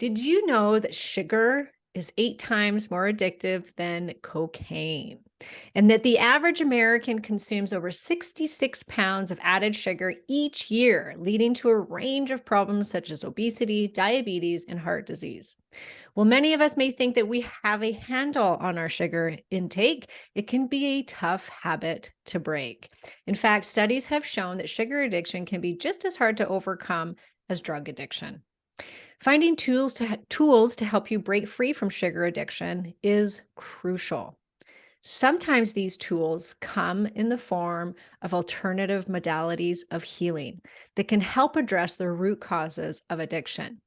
Did you know that sugar is 8 times more addictive than cocaine? And that the average American consumes over 66 pounds of added sugar each year, leading to a range of problems such as obesity, diabetes, and heart disease. While many of us may think that we have a handle on our sugar intake, it can be a tough habit to break. In fact, studies have shown that sugar addiction can be just as hard to overcome as drug addiction. Finding tools to help you break free from sugar addiction is crucial. Sometimes these tools come in the form of alternative modalities of healing that can help address the root causes of addiction.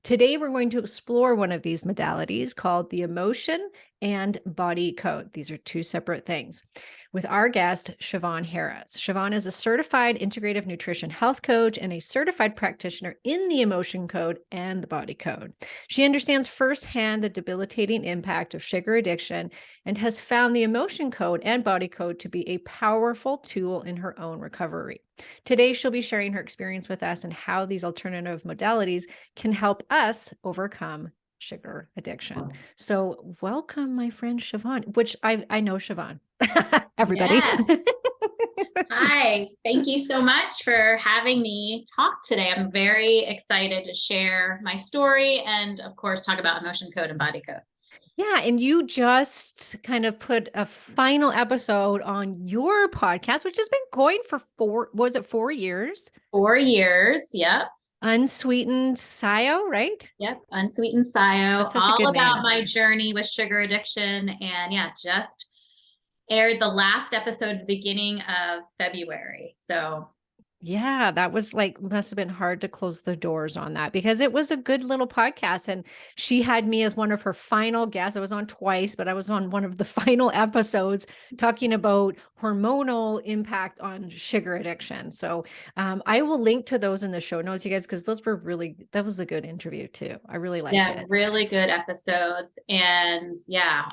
Today, we're going to explore one of these modalities called the emotion and body code. These are two separate things with our guest, Siobhan Harris. Siobhan is a certified integrative nutrition health coach and a certified practitioner in the emotion code and the body code. She understands firsthand the debilitating impact of sugar addiction and has found the emotion code and body code to be a powerful tool in her own recovery. Today, she'll be sharing her experience with us and how these alternative modalities can help us overcome sugar addiction. So welcome, my friend Siobhan, which I know Siobhan. Everybody. Yeah. Hi, thank you so much for having me talk today. I'm very excited to share my story and, of course, talk about emotion code and body code. Yeah, and you just kind of put a final episode on your podcast, which has been going for 4 years? 4 years, yep. Unsweetened SIO, right? Yep, Unsweetened SIO, That's such a all good about name. my journey with sugar addiction. And yeah, just aired the last episode at the beginning of February. So Yeah, that was must have been hard to close the doors on that because it was a good little podcast. And she had me as one of her final guests. I was on twice, but I was on one of the final episodes talking about hormonal impact on sugar addiction. So I will link to those in the show notes, you guys, because that was a good interview too. I really liked yeah, it. really good episodes. And yeah,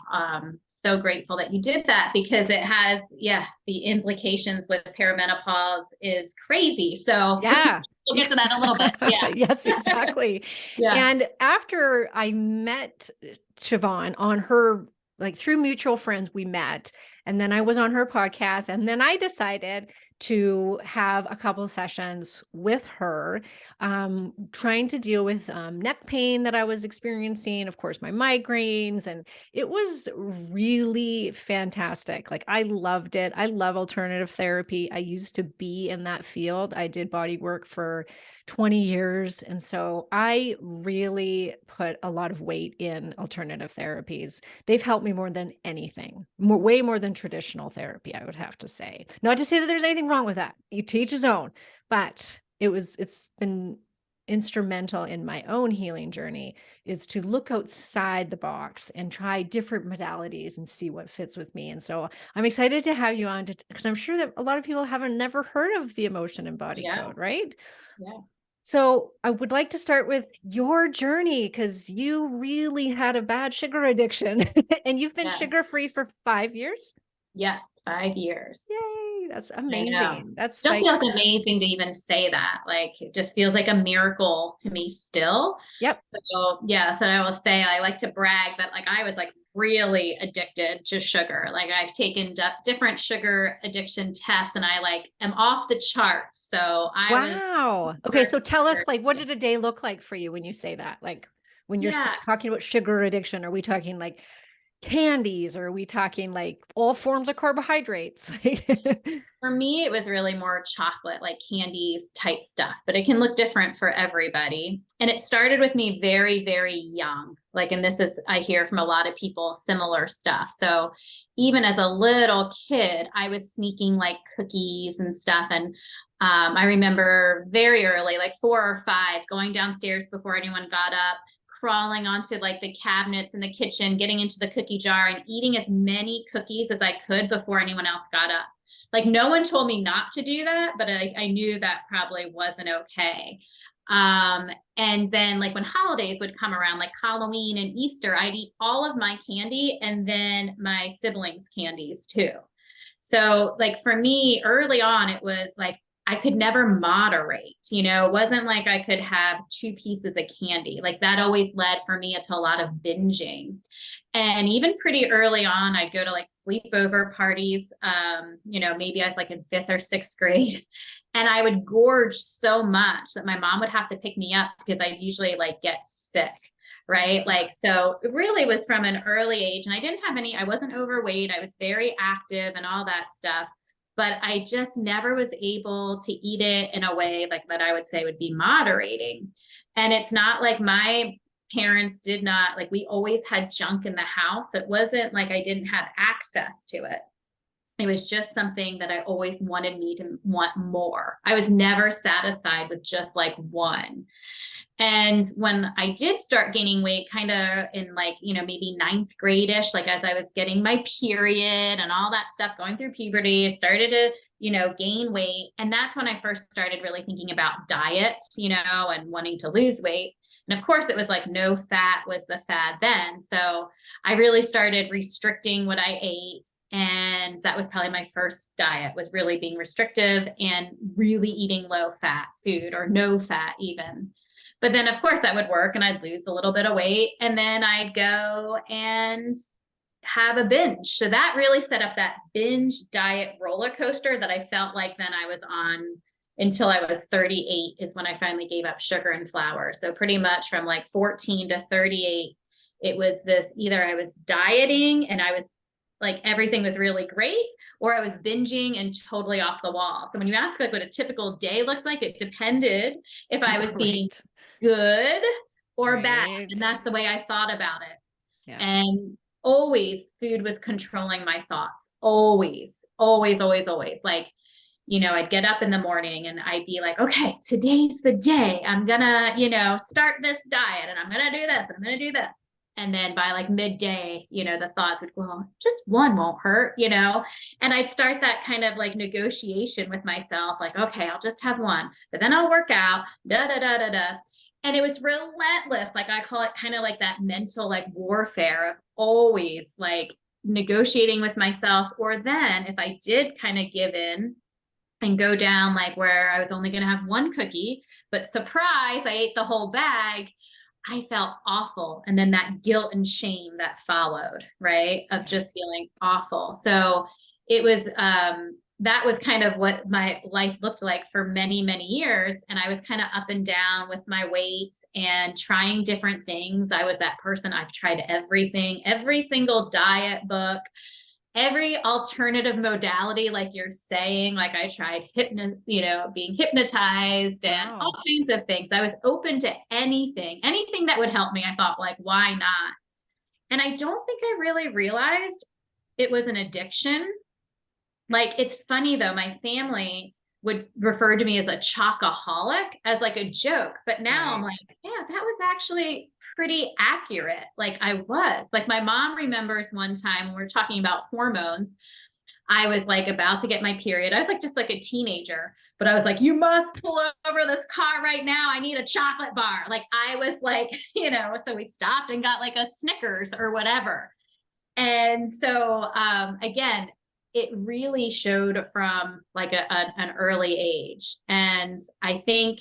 so grateful that you did that because it has, yeah, the implications with perimenopause is crazy. So Yeah. we'll get to that in a little bit. Yeah. Yes, exactly. Yeah. And after I met Siobhan on her, like through mutual friends, we met. And then I was on her podcast. And then I decided to have a couple of sessions with her, trying to deal with neck pain that I was experiencing, of course, my migraines. And it was really fantastic. Like I loved it. I love alternative therapy. I used to be in that field. I did body work for 20 years. And so I really put a lot of weight in alternative therapies. They've helped me more than anything, way more than traditional therapy, I would have to say. Not to say that there's anything wrong with that. You teach his own, but it's been instrumental in my own healing journey is to look outside the box and try different modalities and see what fits with me. And so I'm excited to have you on because I'm sure that a lot of people haven't never heard of the emotion and body Yeah. code, right? Yeah. So I would like to start with your journey because you really had a bad sugar addiction and you've been Yeah. sugar-free for 5 years. Yes. 5 years. Yay, that's I know. amazing. That's Still like, feels amazing to even say that. Like it just feels like a miracle to me still. yep. So yeah, so I will say I like to brag that like I was like really addicted to sugar. Like I've taken different sugar addiction tests and I like am off the chart. So I was Wow. Okay, super, so tell us, super like, what addicted. did a day look like for you when you say that? Like, when you're Yeah. talking about sugar addiction, are we talking like candies, or are we talking like all forms of carbohydrates? For me, it was really more chocolate, like candies type stuff, but it can look different for everybody. And it started with me very, very young. Like, and this is, I hear from a lot of people, similar stuff. So even as a little kid, I was sneaking like cookies and stuff. And I remember very early, like 4 or 5, going downstairs before anyone got up, crawling onto like the cabinets in the kitchen, getting into the cookie jar and eating as many cookies as I could before anyone else got up. Like no one told me not to do that, but I knew that probably wasn't okay. And then like when holidays would come around, like Halloween and Easter, I'd eat all of my candy and then my siblings' candies too. So like for me early on, it was like I could never moderate, you know, it wasn't like I could have 2 pieces of candy. Like that always led for me to a lot of binging. And even pretty early on, I'd go to like sleepover parties. You know, maybe I was like in 5th or 6th grade, and I would gorge so much that my mom would have to pick me up because I usually like get sick. Right. Like, so it really was from an early age, and I wasn't overweight. I was very active and all that stuff, but I just never was able to eat it in a way like that I would say would be moderating. And it's not like my parents did not, like, we always had junk in the house. It wasn't like I didn't have access to it. It was just something that I always wanted me to want more. I was never satisfied with just like one. And when I did start gaining weight, kind of in like, you know, maybe 9th grade-ish, like as I was getting my period and all that stuff, going through puberty, I started to, you know, gain weight. And that's when I first started really thinking about diet, you know, and wanting to lose weight. And of course, it was like no fat was the fad then. So I really started restricting what I ate. And that was probably my first diet, was really being restrictive and really eating low fat food, or no fat even. But then of course that would work and I'd lose a little bit of weight, and then I'd go and have a binge. So that really set up that binge diet roller coaster that I felt like then I was on until I was 38, is when I finally gave up sugar and flour. So pretty much from like 14 to 38, it was this, either I was dieting and I was like, everything was really great, or I was binging and totally off the wall. So when you ask like what a typical day looks like, it depended if I was being good or bad. And that's the way I thought about it. Yeah. And always food was controlling my thoughts. Always, always, always, always. Like, you know, I'd get up in the morning and I'd be like, okay, today's the day. I'm gonna, you know, start this diet, and I'm gonna do this, and I'm gonna do this. And then by like midday, you know, the thoughts would go, well, just one won't hurt, you know? And I'd start that kind of like negotiation with myself, like, okay, I'll just have one, but then I'll work out, da, da, da, da, da. And it was relentless. Like I call it kind of like that mental like warfare of always like negotiating with myself. Or then if I did kind of give in and go down like where I was only going to have one cookie, but surprise, I ate the whole bag, I felt awful. And then that guilt and shame that followed, right? Of just feeling awful. So it was, that was kind of what my life looked like for many, many years. And I was kind of up and down with my weight and trying different things. I was that person. I've tried everything, every single diet book, every alternative modality, like you're saying. Like I tried you know, being hypnotized and all kinds of things. I was open to anything that would help me. I thought, like, why not? And I don't think I really realized it was an addiction. Like, it's funny though, my family would refer to me as a chocoholic, as like a joke. But now I'm like, yeah, that was actually pretty accurate. Like I was, like, my mom remembers one time when we were talking about hormones, I was like about to get my period. I was like, just like a teenager, but I was like, you must pull over this car right now. I need a chocolate bar. Like I was like, you know, so we stopped and got like a Snickers or whatever. And so, again, it really showed from like an early age. And I think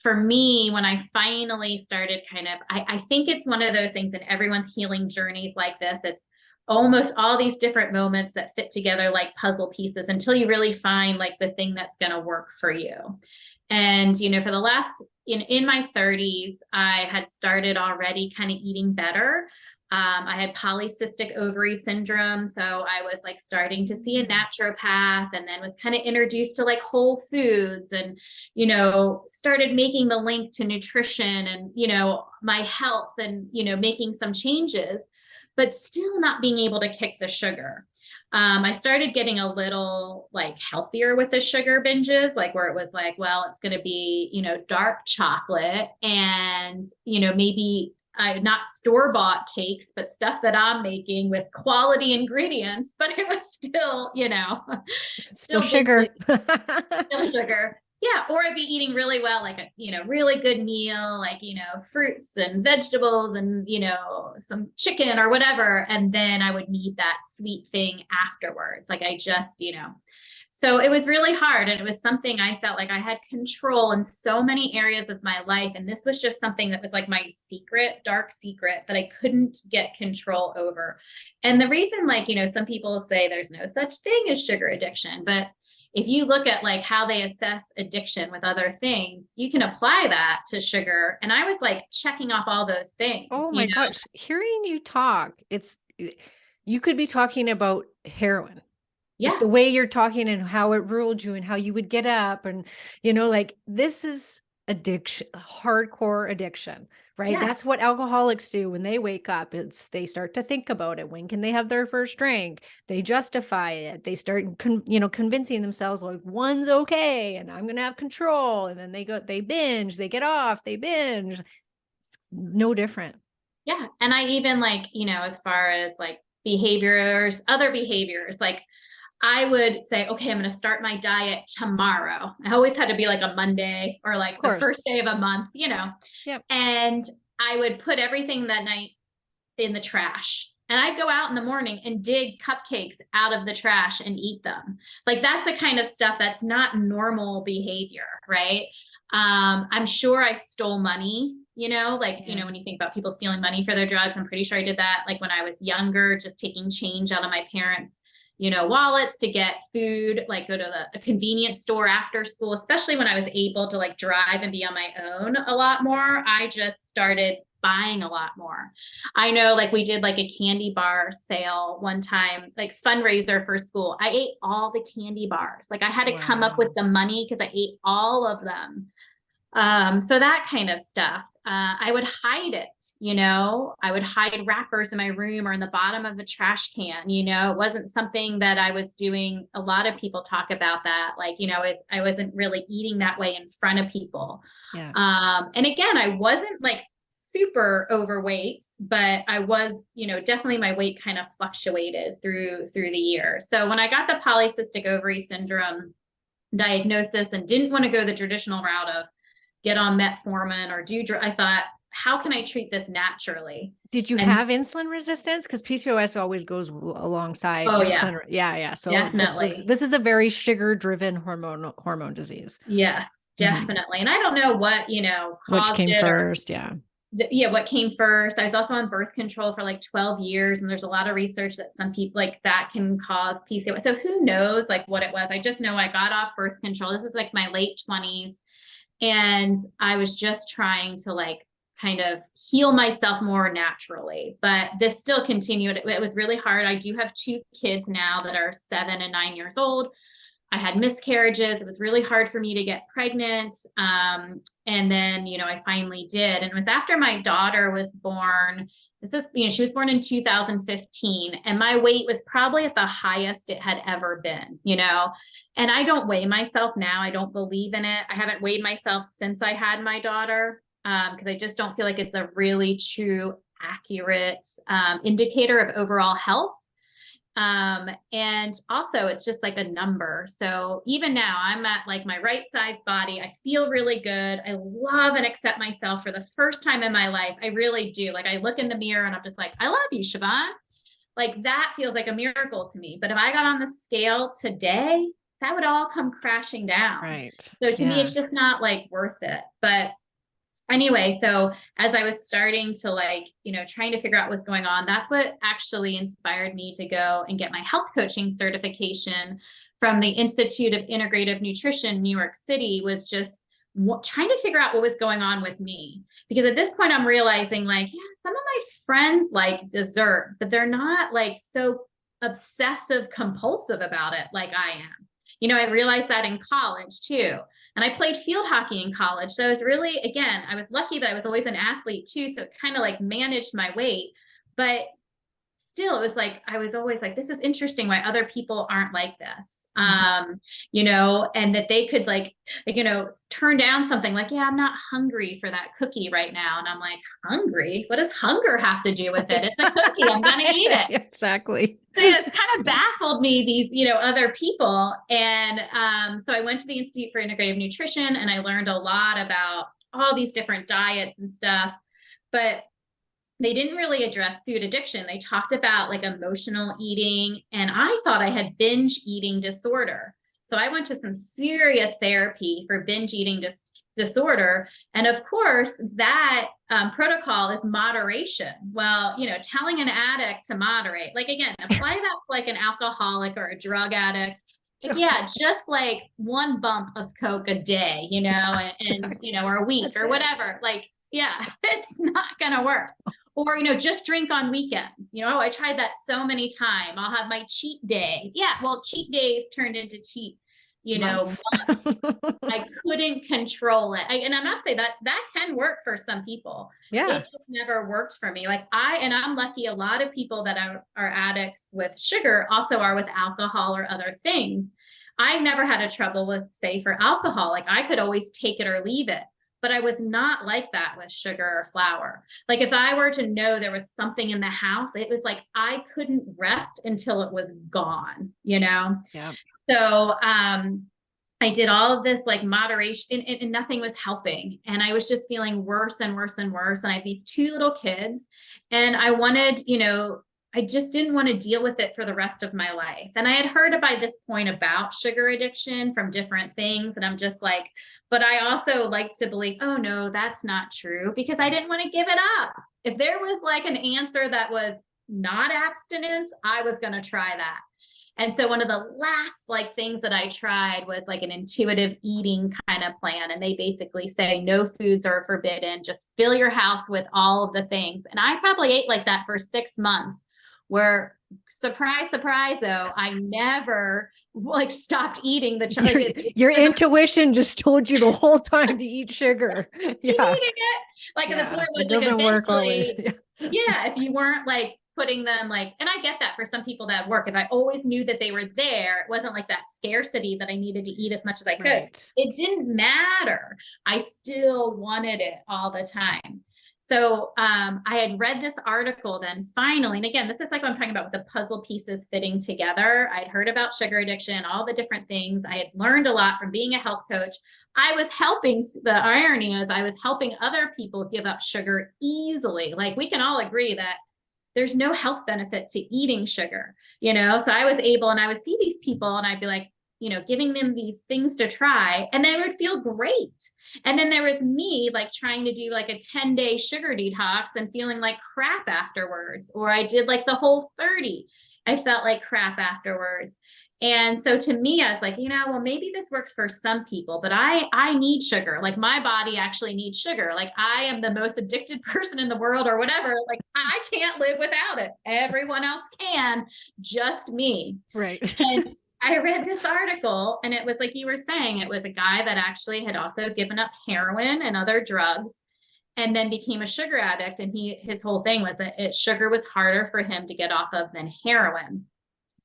for me, when I finally started I think it's one of those things in everyone's healing journeys like this. It's almost all these different moments that fit together like puzzle pieces until you really find like the thing that's going to work for you. And, you know, for the last, in my 30s, I had started already kind of eating better. I had polycystic ovary syndrome. So I was like starting to see a naturopath, and then was kind of introduced to like whole foods, and, you know, started making the link to nutrition and, you know, my health, and, you know, making some changes, but still not being able to kick the sugar. I started getting a little like healthier with the sugar binges, like where it was like, well, it's going to be, you know, dark chocolate and, you know, maybe not store-bought cakes, but stuff that I'm making with quality ingredients, but it was still, you know, still sugar. Still sugar. Yeah. Or I'd be eating really well, like a, you know, really good meal, like, you know, fruits and vegetables and, you know, some chicken or whatever. And then I would need that sweet thing afterwards. Like I just, you know, So it was really hard. And it was something I felt like I had control in so many areas of my life. And this was just something that was like my secret, dark secret that I couldn't get control over. And the reason, like, some people say there's no such thing as sugar addiction, but if you look at like how they assess addiction with other things, you can apply that to sugar. And I was like checking off all those things, Oh my gosh, hearing you talk, you could be talking about heroin. Like Yeah. the way you're talking and how it ruled you and how you would get up and, like this is addiction, hardcore addiction, right? Yeah. That's what alcoholics do when they wake up. They start to think about it. When can they have their first drink? They justify it. They start, convincing themselves like one's okay and I'm going to have control. And then they binge, they get off, they binge. It's no different. Yeah. And I even like, as far as like other behaviors, like I would say, okay, I'm going to start my diet tomorrow. I always had to be like a Monday or like Of the first course. day of a month, Yep. and I would put everything that night in the trash. And I'd go out in the morning and dig cupcakes out of the trash and eat them. Like that's the kind of stuff that's not normal behavior, right? I'm sure I stole money, when you think about people stealing money for their drugs, I'm pretty sure I did that. Like when I was younger, just taking change out of my parents' wallets to get food, like go to a convenience store after school, especially when I was able to like drive and be on my own a lot more. I just started buying a lot more. I know like we did like a candy bar sale one time, like fundraiser for school. I ate all the candy bars. Like I had to come up with Wow. the money because I ate all of them. So that kind of stuff. I would hide it, I would hide wrappers in my room or in the bottom of a trash can, it wasn't something that I was doing. A lot of people talk about that. Like, I wasn't really eating that way in front of people. Yeah. And again, I wasn't like super overweight, but I was, definitely my weight kind of fluctuated through the year. So when I got the polycystic ovary syndrome diagnosis and didn't want to go the traditional route of get on metformin or I thought, how can I treat this naturally? Did you And have insulin resistance? Because PCOS always goes alongside oh yeah, insulin. Yeah. So definitely. this is a very sugar-driven hormone disease. Yes, Mhm. definitely. And I don't know what, Which caused came it or first? Yeah. what came first. I was also on birth control for like 12 years. And there's a lot of research that some people like that can cause PCOS. So who knows like what it was? I just know I got off birth control. This is like my late 20s. And I was just trying to like kind of heal myself more naturally, but this still continued. It was really hard. I do have 2 kids now that are 7 and 9 years old. I had miscarriages. It was really hard for me to get pregnant. And then, I finally did. And it was after my daughter was born. She was born in 2015, and my weight was probably at the highest it had ever been, and I don't weigh myself now. I don't believe in it. I haven't weighed myself since I had my daughter, because I just don't feel like it's a really true, accurate indicator of overall health. And also it's just like a number. So even now I'm at like my right size body. I feel really good. I love and accept myself for the first time in my life. I really do. Like I look in the mirror and I'm just like, I love you, Siobhan. Like that feels like a miracle to me. But if I got on the scale today, that would all come crashing down. Right. So to me, Yeah. it's just not like worth it. But anyway, so as I was starting to like, trying to figure out what's going on, that's what actually inspired me to go and get my health coaching certification from the Institute of Integrative Nutrition, in New York City, was just trying to figure out what was going on with me. Because at this point, I'm realizing like, yeah, some of my friends like dessert, but they're not like so obsessive compulsive about it like I am. I realized that in college too. And I played field hockey in college. So I was really, again, I was lucky that I was always an athlete too. So it kind of like managed my weight. But still, it was like, I was always like, this is interesting why other people aren't like this. And that they could like, turn down something like, yeah, I'm not hungry for that cookie right now. And I'm like, hungry? What does hunger have to do with it? It's a cookie. I'm going to eat it. Exactly. So it's kind of baffled me, these, other people. And so I went to the Institute for Integrative Nutrition and I learned a lot about all these different diets and stuff. But they didn't really address food addiction. They talked about like emotional eating. And I thought I had binge eating disorder. So I went to some serious therapy for binge eating disorder. And of course, that protocol is moderation. Well, telling an addict to moderate, like, again, apply that to like an alcoholic or a drug addict. Like, yeah, just like one bump of Coke a day, or a week or whatever. Like, yeah, it's not going to work. Or, just drink on weekends. I tried that so many times. I'll have my cheat day. Yeah, well, cheat days turned into cheat, months. I couldn't control it. And I'm not saying that can work for some people. Yeah. It just never worked for me. Like I'm lucky, a lot of people that are addicts with sugar also are with alcohol or other things. I've never had a trouble with, say, for alcohol. Like I could always take it or leave it. But I was not like that with sugar or flour. Like if I were to know there was something in the house, it was like I couldn't rest until it was gone, Yeah. So I did all of this like moderation and nothing was helping. And I was just feeling worse and worse and worse. And I have these 2 little kids and I wanted, I just didn't want to deal with it for the rest of my life. And I had heard by this point about sugar addiction from different things. And I'm just like, but I also like to believe, oh no, that's not true, because I didn't want to give it up. If there was like an answer that was not abstinence, I was going to try that. And so one of the last like things that I tried was like an intuitive eating kind of plan. And they basically say no foods are forbidden, just fill your house with all of the things. And I probably ate like that for 6 months, where surprise, surprise, though, I never like stopped eating the chocolate. Your intuition just told you the whole time to eat sugar. Yeah. Eating it. Like the point was, it doesn't like, work always. Yeah, if you weren't like putting them like, and I get that for some people that work, if I always knew that they were there, it wasn't like that scarcity that I needed to eat as much as I could. Right. It didn't matter. I still wanted it all the time. So I had read this article then finally, and again, this is like what I'm talking about with the puzzle pieces fitting together. I'd heard about sugar addiction, all the different things. I had learned a lot from being a health coach. I was helping, the irony is I was helping other people give up sugar easily. Like we can all agree that there's no health benefit to eating sugar, so I was able, and I would see these people and I'd be like, giving them these things to try, and they would feel great. And then there was me like trying to do like a 10-day sugar detox and feeling like crap afterwards. Or I did like the whole 30. I felt like crap afterwards. And so to me, I was like, well, maybe this works for some people, but I need sugar. Like my body actually needs sugar. Like I am the most addicted person in the world or whatever. Like I can't live without it. Everyone else can, just me. Right. And I read this article, and it was like you were saying, it was a guy that actually had also given up heroin and other drugs and then became a sugar addict. And his whole thing was that sugar was harder for him to get off of than heroin.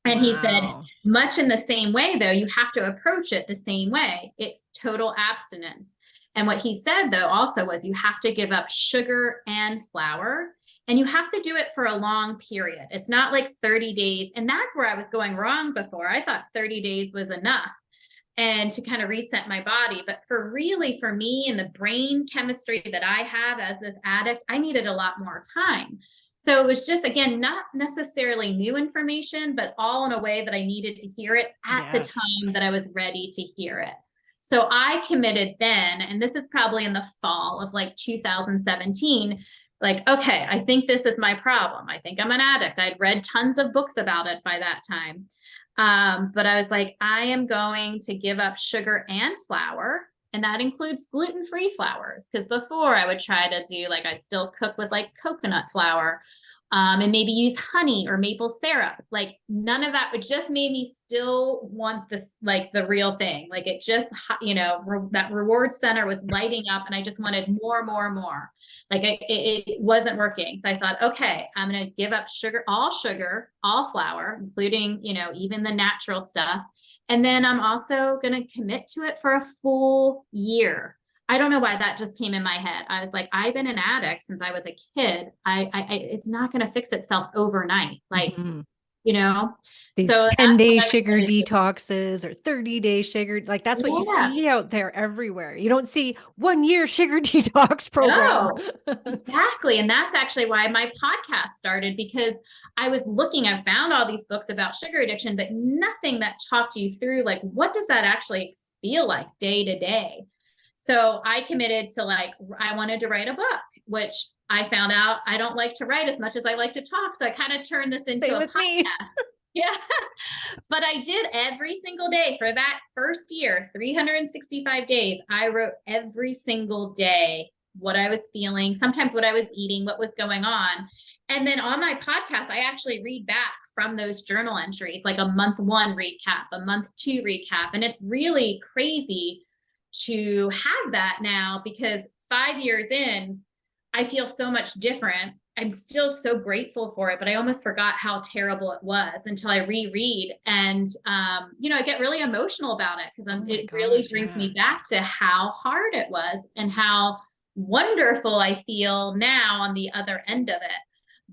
And he said, much in the same way, though, you have to approach it the same way. It's total abstinence. And what he said, though, also was you have to give up sugar and flour, and you have to do it for a long period. It's not like 30 days. And that's where I was going wrong before. I thought 30 days was enough and to kind of reset my body. But for me and the brain chemistry that I have as this addict, I needed a lot more time. So it was just, again, not necessarily new information, but all in a way that I needed to hear it at the time that I was ready to hear it. So I committed then, and this is probably in the fall of like 2017, like, okay, I think this is my problem. I think I'm an addict. I'd read tons of books about it by that time. But I was like, I am going to give up sugar and flour. And that includes gluten-free flours. Because before I would try to do, like, I'd still cook with like coconut flour, and maybe use honey or maple syrup. Like none of that would just made me still want this, like the real thing. Like it just, that reward center was lighting up and I just wanted more. Like it wasn't working. So I thought, okay, I'm going to give up sugar, all flour, including, even the natural stuff. And then I'm also going to commit to it for a full year. I don't know why that just came in my head. I was like, I've been an addict since I was a kid. It's not going to fix itself overnight. Like you know? These So that's 10-day what I sugar started to, detoxes or 30-day sugar, like that's what you yeah. see out there everywhere. You don't see 1 year sugar detox program. No, exactly. And that's actually why my podcast started, because I was looking, I found all these books about sugar addiction, but nothing that talked you through, like, what does that actually feel like day to day? So I committed to, like, I wanted to write a book, which I found out I don't like to write as much as I like to talk. So I kind of turned this into Same a with me. podcast. Yeah. But I did every single day for that first year, 365 days. I wrote every single day what I was feeling, sometimes what I was eating, what was going on. And then on my podcast, I actually read back from those journal entries, like a month one recap, a month two recap. And it's really crazy to have that now, because 5 years in, I feel so much different. I'm still so grateful for it, but I almost forgot how terrible it was until I reread. And, I get really emotional about it, because Oh my it really gosh, brings yeah. me back to how hard it was and how wonderful I feel now on the other end of it.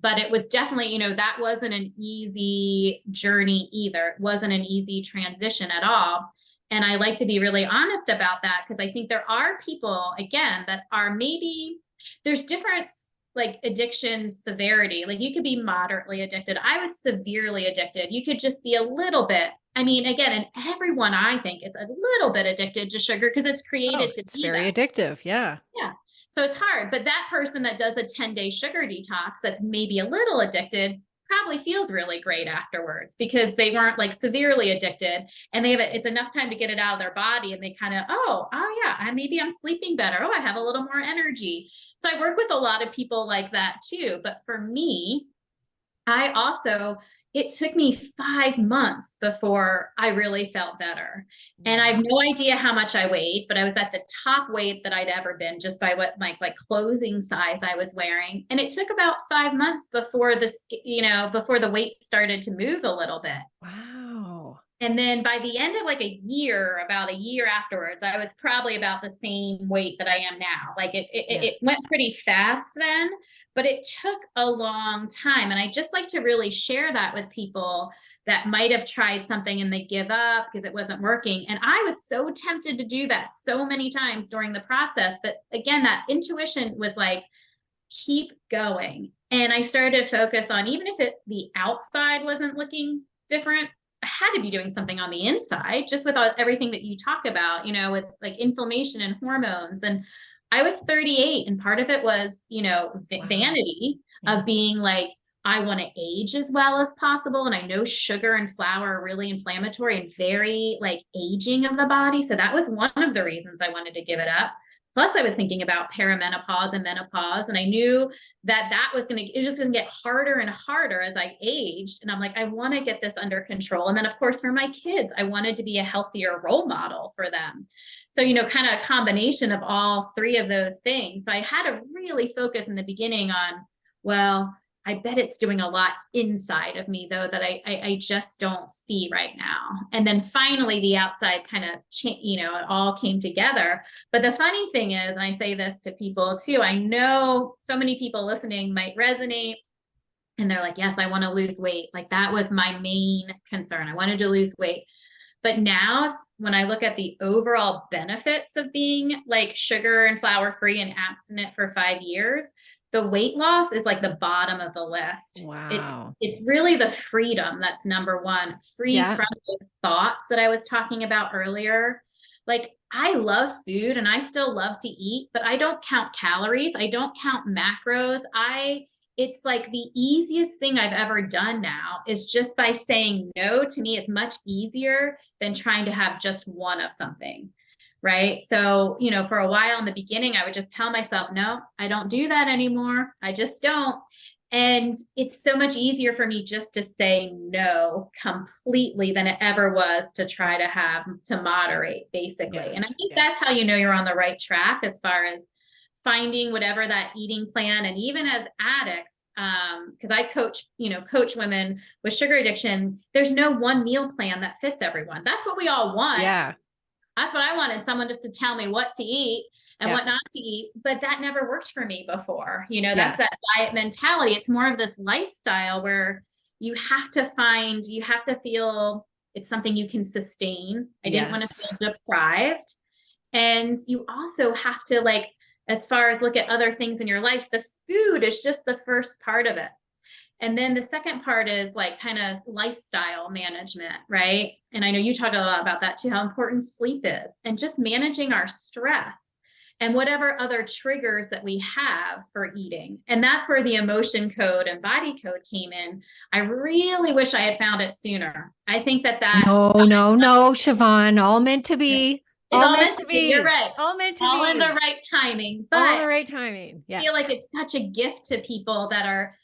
But it was definitely, that wasn't an easy journey either. It wasn't an easy transition at all. And I like to be really honest about that, because I think there are people, again, that are maybe, there's different, like, addiction severity. Like, you could be moderately addicted. I was severely addicted. You could just be a little bit. I mean, again, and everyone, I think, is a little bit addicted to sugar because it's Oh, created to it's be very that. addictive. Yeah. Yeah. So it's hard. But that person that does a 10-day sugar detox that's maybe a little addicted probably feels really great afterwards, because they weren't, like, severely addicted, and it's enough time to get it out of their body, and they kind of, oh yeah, maybe I'm sleeping better. Oh, I have a little more energy. So I work with a lot of people like that too. But for me, I also, it took me 5 months before I really felt better. And I have Wow. no idea how much I weighed, but I was at the top weight that I'd ever been, just by what my, like, clothing size I was wearing. And it took about 5 months before before the weight started to move a little bit. Wow. And then by the end of, like, a year, about a year afterwards, I was probably about the same weight that I am now. Like, Yeah. it went pretty fast then, but it took a long time. And I just like to really share that with people that might have tried something and they give up because it wasn't working. And I was so tempted to do that so many times during the process. But again, that intuition was like, keep going. And I started to focus on, even if the outside wasn't looking different, I had to be doing something on the inside, just with everything that you talk about, with, like, inflammation and hormones. And I was 38, and part of it was, Wow. vanity Yeah. of being like, I want to age as well as possible. And I know sugar and flour are really inflammatory and very, like, aging of the body. So that was one of the reasons I wanted to give it up. Plus, I was thinking about perimenopause and menopause, and I knew that it was going to get harder and harder as I aged. And I'm like, I want to get this under control. And then, of course, for my kids, I wanted to be a healthier role model for them. So, kind of a combination of all three of those things. I had to really focus in the beginning on, well, I bet it's doing a lot inside of me, though, that I just don't see right now. And then finally, the outside kind of, it all came together. But the funny thing is, and I say this to people too, I know so many people listening might resonate, and they're like, yes, I want to lose weight. Like, that was my main concern. I wanted to lose weight. But now, when I look at the overall benefits of being, like, sugar and flour free and abstinent for 5 years, the weight loss is, like, the bottom of the list. Wow. It's really the freedom that's number one, free Yeah. from those thoughts that I was talking about earlier. Like, I love food and I still love to eat, but I don't count calories. I don't count macros. It's like the easiest thing I've ever done now is just by saying no. To me, it's much easier than trying to have just one of something. Right. So, for a while in the beginning, I would just tell myself, no, I don't do that anymore. I just don't. And it's so much easier for me just to say no completely than it ever was to try to moderate, basically. And I Yes. think Yeah. that's how you're on the right track, as far as finding whatever that eating plan. And even as addicts, because I coach women with sugar addiction, there's no one meal plan that fits everyone. That's what we all want. Yeah. That's what I wanted, someone just to tell me what to eat and Yeah. what not to eat. But that never worked for me before. Yeah. That's that diet mentality. It's more of this lifestyle where you have to feel it's something you can sustain. I didn't want to Yes. feel deprived. And you also have to, like, as far as look at other things in your life, the food is just the first part of it. And then the second part is like kind of lifestyle management, right? And I know you talk a lot about that too, how important sleep is, and just managing our stress and whatever other triggers that we have for eating. And that's where the emotion code and body code came in. I really wish I had found it sooner. I think that No, no, no, Siobhan, all meant to be, it's all all meant meant to to be. You're be, right. all meant to All in the be, right timing. all in But the right timing. I feel like Yes. it's such a gift to people that are,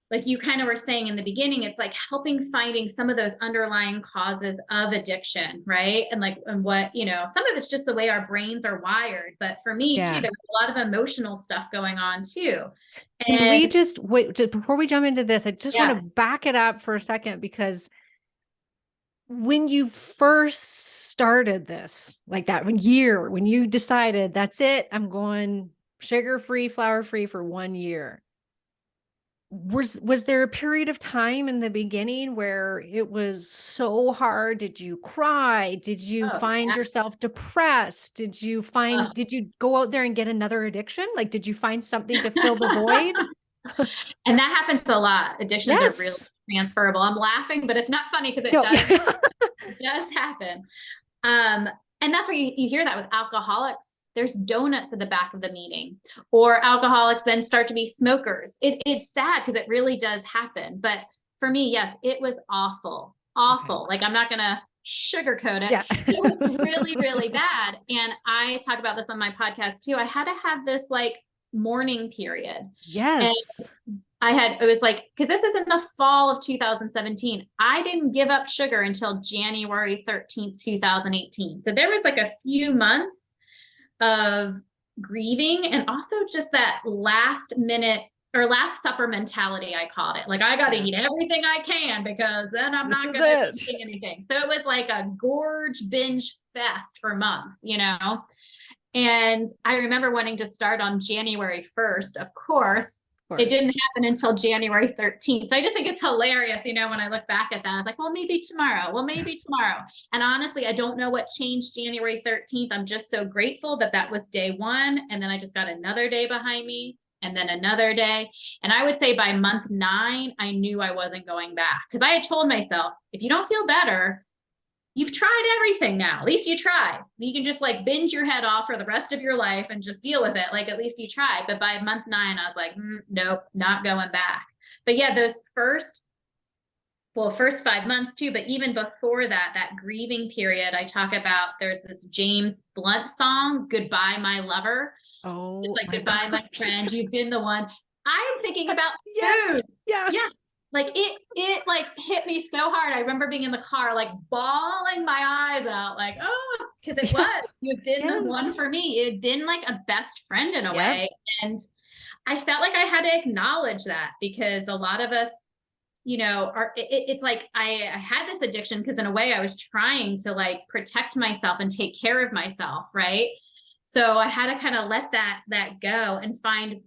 like you kind of were saying in the beginning, it's like helping finding some of those underlying causes of addiction, right? And like, and what, some of it's just the way our brains are wired. But for me too, Yeah. there was a lot of emotional stuff going on too. Can we And just wait before we jump into this? I just want to yeah, back it up for a second, because when you first started this, like that year, when you decided that's it, I'm going sugar free, flour free for 1 year, was there a period of time in the beginning where it was so hard? Did you cry? Did you oh, find yeah. yourself depressed? Did you go out there and get another addiction? Like, did you find something to fill the void? And that happens a lot. Addictions are really Yes. transferable. I'm laughing, but it's not funny because No. it does happen. Um, and that's where you hear that with alcoholics. There's donuts at the back of the meeting, or alcoholics then start to be smokers. It's sad because it really does happen. But for me, yes, it was awful, Okay. awful. Like, I'm not going to sugarcoat it. Yeah. It was really, really bad. And I talk about this on my podcast too. I had to have this like mourning period. And Yes. it was like, because this is in the fall of 2017. I didn't give up sugar until January 13th, 2018. So there was like a few months of grieving, and also just that last minute or last supper mentality, I called it. Like, I got to Yeah. eat everything I can because then I'm This not is going to be it. eating anything. So it was like a gorge binge fest for months, And I remember wanting to start on January 1st, of course. Of It course. didn't happen until January 13th. So I just think it's hilarious, when I look back at that. I was like, well, maybe tomorrow. Well, maybe tomorrow. And honestly, I don't know what changed January 13th. I'm just so grateful that that was day one. And then I just got another day behind me, and then another day. And I would say by month 9, I knew I wasn't going back, because I had told myself, if you don't feel better, you've tried everything now. At least you tried. You can just like binge your head off for the rest of your life and just deal with it. Like, at least you tried. But by month 9, I was like, nope, not going back. But yeah, those first 5 months too, but even before that, that grieving period, I talk about, there's this James Blunt song, Goodbye, My Lover. It's Oh like, my goodbye, my gosh. friend. You've been the one. I'm thinking about Yes. food. Yeah. Yeah. Like, it like hit me so hard. I remember being in the car, like bawling my eyes out, like, oh, because it Yeah. was, you've been the one Yes. for me. It had been like a best friend in a Yep. way. And I felt like I had to acknowledge that, because a lot of us, it's like I had this addiction because in a way I was trying to like protect myself and take care of myself, right? So I had to kind of let that go and find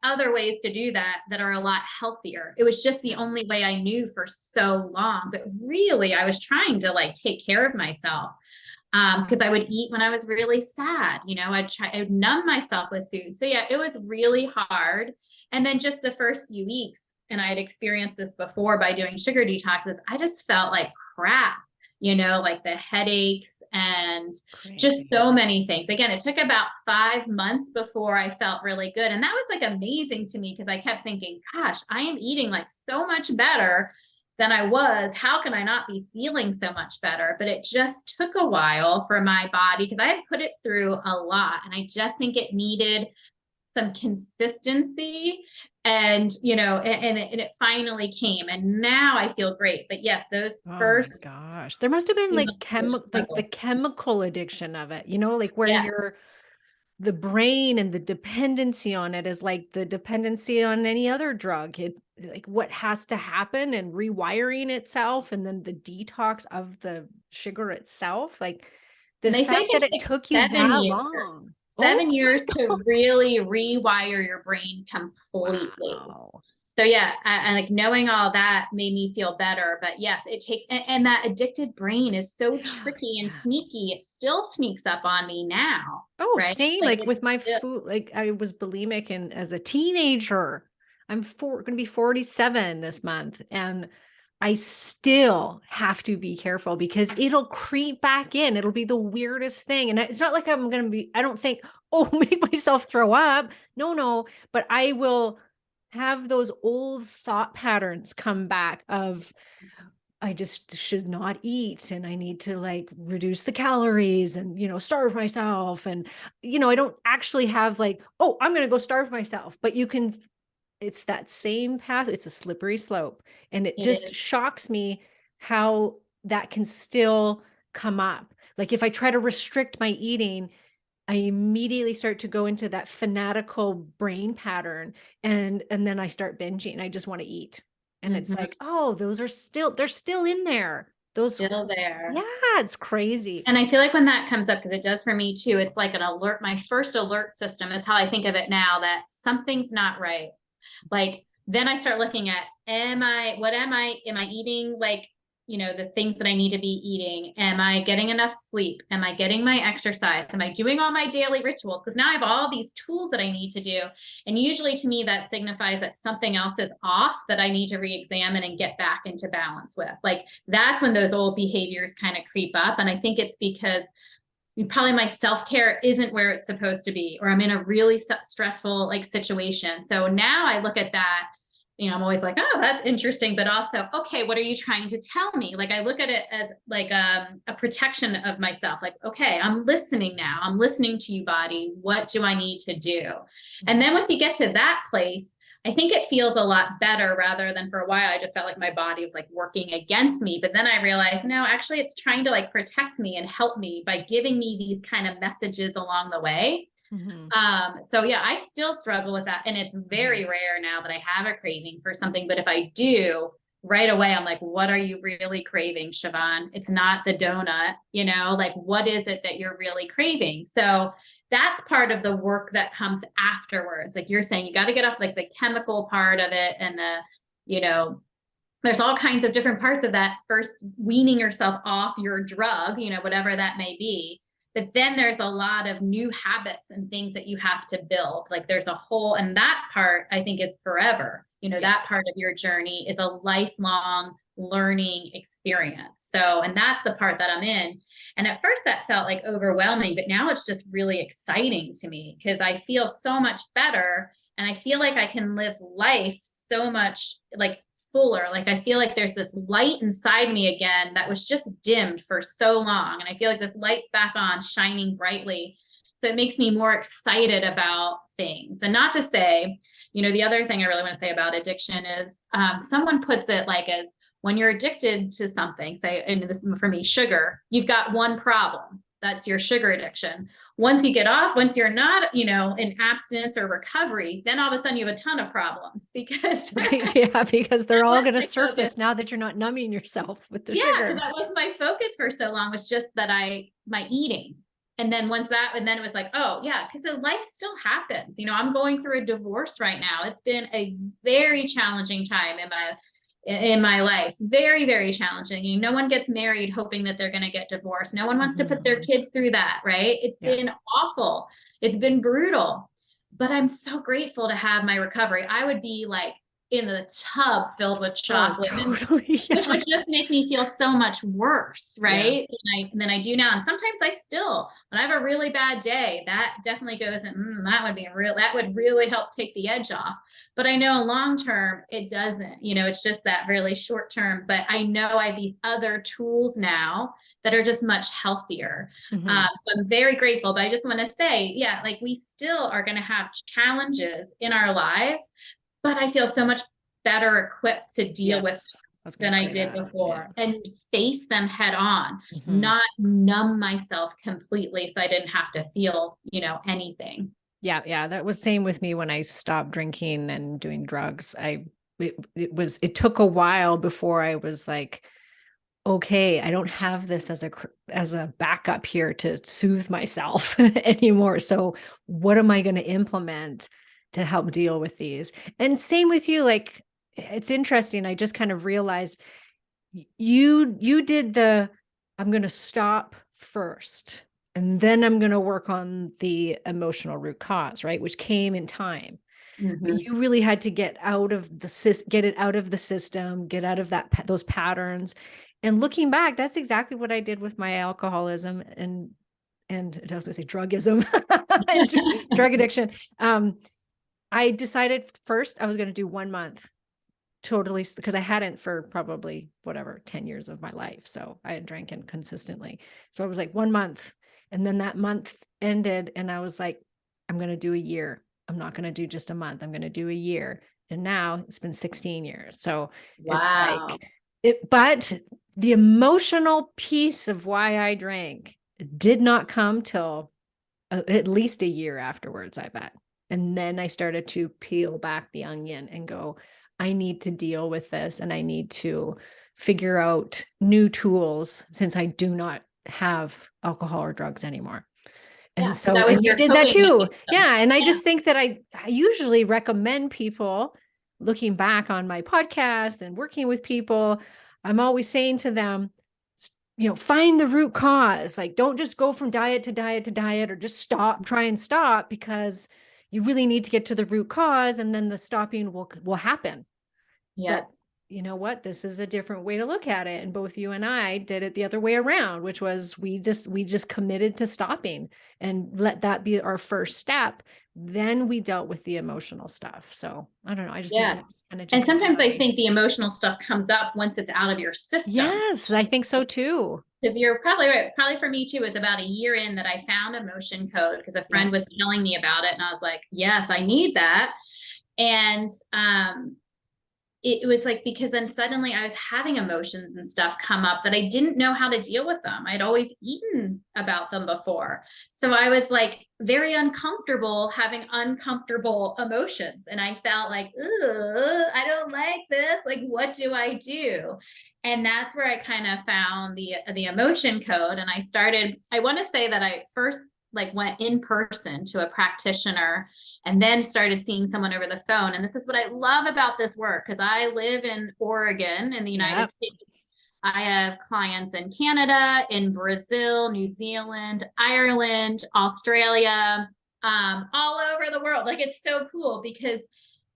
other ways to do that are a lot healthier. It was just the only way I knew for so long, but really I was trying to like take care of myself. Because I would eat when I was really sad, I'd numb myself with food. So yeah, it was really hard. And then just the first few weeks, and I had experienced this before by doing sugar detoxes, I just felt like crap, like the headaches and just Crazy. so many things. Again, it took about 5 months before I felt really good. And that was like amazing to me, because I kept thinking, gosh, I am eating like so much better than I was. How can I not be feeling so much better? But it just took a while for my body, because I had put it through a lot. And I just think it needed some consistency, and it finally came, and now I feel great. But yes, those Oh my first gosh. There must have been few like months were the struggle. chemical addiction of it, like where Yeah. the brain and the dependency on it is like the dependency on any other drug. It, like, what has to happen, and rewiring itself, and then the detox of the sugar itself. Like, the And they say fact that it it can take took you 7 that years, long. Oh 7 my years to God. really rewire your brain completely. Wow. So yeah, I like knowing all that made me feel better. But yes, it takes, and that addicted brain is so tricky and Yeah. sneaky. It still sneaks up on me now, Oh, right? same. Like Like it's with my still, food, like I was bulimic and as a teenager. I'm going to be 47 this month, and I still have to be careful because it'll creep back in. It'll be the weirdest thing. And it's not like I'm going to be, I don't think, oh, make myself throw up. No, no, but I will have those old thought patterns come back of I just should not eat and I need to like reduce the calories and, starve myself. And, I don't actually have like, oh, I'm going to go starve myself, but it's that same path. It's a slippery slope. And it it just is. shocks me how that can still come up. Like if I try to restrict my eating, I immediately start to go into that fanatical brain pattern and then I start binging. I just want to eat. And it's Mhm. like, oh, they're still in there. Those, Still there. yeah, it's crazy. And I feel like when that comes up, because it does for me too, it's like an alert. My first alert system is how I think of it now, that something's not right. Like then I start looking at, am I eating like, the things that I need to be eating? Am I getting enough sleep? Am I getting my exercise? Am I doing all my daily rituals? Because now I have all these tools that I need to do. And usually to me, that signifies that something else is off that I need to re-examine and get back into balance with. Like that's when those old behaviors kind of creep up. And I think it's because probably my self-care isn't where it's supposed to be, or I'm in a really stressful like situation. So now I look at that, I'm always like, oh, that's interesting, but also, okay, what are you trying to tell me? Like I look at it as like a protection of myself. Like, okay, I'm listening now. I'm listening to you, body. What do I need to do? And then once you get to that place, I think it feels a lot better, rather than for a while I just felt like my body was like working against me. But then I realized, no, actually it's trying to like protect me and help me by giving me these kind of messages along the way. Mhm. So yeah, I still struggle with that. And it's very rare now that I have a craving for something. But if I do, right away, I'm like, what are you really craving, Siobhan? It's not the donut, like what is it that you're really craving? So that's part of the work that comes afterwards. Like you're saying, you got to get off like the chemical part of it and you know, there's all kinds of different parts of that, first weaning yourself off your drug, whatever that may be. But then there's a lot of new habits and things that you have to build. Like there's a whole, and that part I think is forever. That Yes. part of your journey is a lifelong learning experience. So, and that's the part that I'm in. And at first that felt like overwhelming, but now it's just really exciting to me because I feel so much better and I feel like I can live life so much like fuller. Like I feel like there's this light inside me again that was just dimmed for so long. And I feel like this light's back on, shining brightly. So it makes me more excited about things. And not to say, the other thing I really want to say about addiction is someone puts it like as when you're addicted to something, say, and this for me, sugar, you've got one problem. That's your sugar addiction. Once you get off, once you're not, in abstinence or recovery, then all of a sudden you have a ton of problems because Right. Yeah. Because they're all was going to my focus. surface now that you're not numbing yourself with the Yeah, because sugar. that was my focus for so long, was just that my eating. And then once that, and then it was like, oh yeah, because so life still happens. I'm going through a divorce right now. It's been a very challenging time in my life. Very, very challenging. No one gets married hoping that they're going to get divorced. No one wants to put their Mhm. kids through that, right? It's Yeah. been awful. It's been brutal. But I'm so grateful to have my recovery. I would be like in the tub filled with Oh, chocolate, totally. which Yeah. would just make me feel so much worse, Yeah. right? Than I do now. And sometimes I still, when I have a really bad day, that definitely goes in, that would really help take the edge off. But I know long term, it doesn't, it's just that really short term. But I know I have these other tools now that are just much healthier. Mhm. So I'm very grateful. But I just want to say, yeah, like we still are going to have challenges in our lives, but I feel so much better equipped to deal with Yes. I was going than to I say did that. Yeah. before and face them head on, Mhm. not numb myself completely so I didn't have to feel, anything. Yeah, yeah, that was same with me when I stopped drinking and doing drugs. It took a while before I was like, okay, I don't have this as a backup here to soothe myself anymore. So what am I going to implement to help deal with these? And same with you, like it's interesting. I just kind of realized you did I'm going to stop first, and then I'm going to work on the emotional root cause, right? Which came in time. But Mhm. you really had to get get it out of the system, get out of those patterns. And looking back, that's exactly what I did with my alcoholism and I was going to say drugism and drug addiction. I decided first I was going to do 1 month totally, because I hadn't for probably whatever 10 years of my life. So I had drinking consistently. So I was like 1 month, and then that month ended and I was like, I'm going to do a year. I'm not going to do just a month. I'm going to do a year. And now it's been 16 years. So it's Wow. like but the emotional piece of why I drank did not come till at least a year afterwards, I bet. And then I started to peel back the onion and go, I need to deal with this, and I need to figure out new tools since I do not have alcohol or drugs anymore. Yeah. And So so, that was and you your did that coping too. mechanism. Yeah. And I Yeah. just think that I usually recommend people, looking back on my podcast and working with people, I'm always saying to them, find the root cause. Like, don't just go from diet to diet to diet, or just try and stop, because you really need to get to the root cause, and then the stopping will happen. Yeah. But you know what? This is a different way to look at it. And both you and I did it the other way around, which was we just committed to stopping and let that be our first step. Then we dealt with the emotional stuff. So I don't know. I just think Yeah. that's kind of And just a sometimes I reality. think the emotional stuff comes up once it's out of your system. Yes, I think so too. Because you're probably right. Probably for me too, it was about a year in that I found emotion code because a Yeah. friend was telling me about it. And I was like, yes, I need that. And it was like, because then suddenly I was having emotions and stuff come up that I didn't know how to deal with them. I'd always eaten about them before. So I was like very uncomfortable having uncomfortable emotions. And I felt like, I don't like this. Like, what do I do? And that's where I kind of found the emotion code. And I want to say that I first like went in person to a practitioner and then started seeing someone over the phone. And this is what I love about this work, because I live in Oregon in the Yeah. United States. I have clients in Canada, in Brazil, New Zealand, Ireland, Australia, all over the world. Like, it's so cool because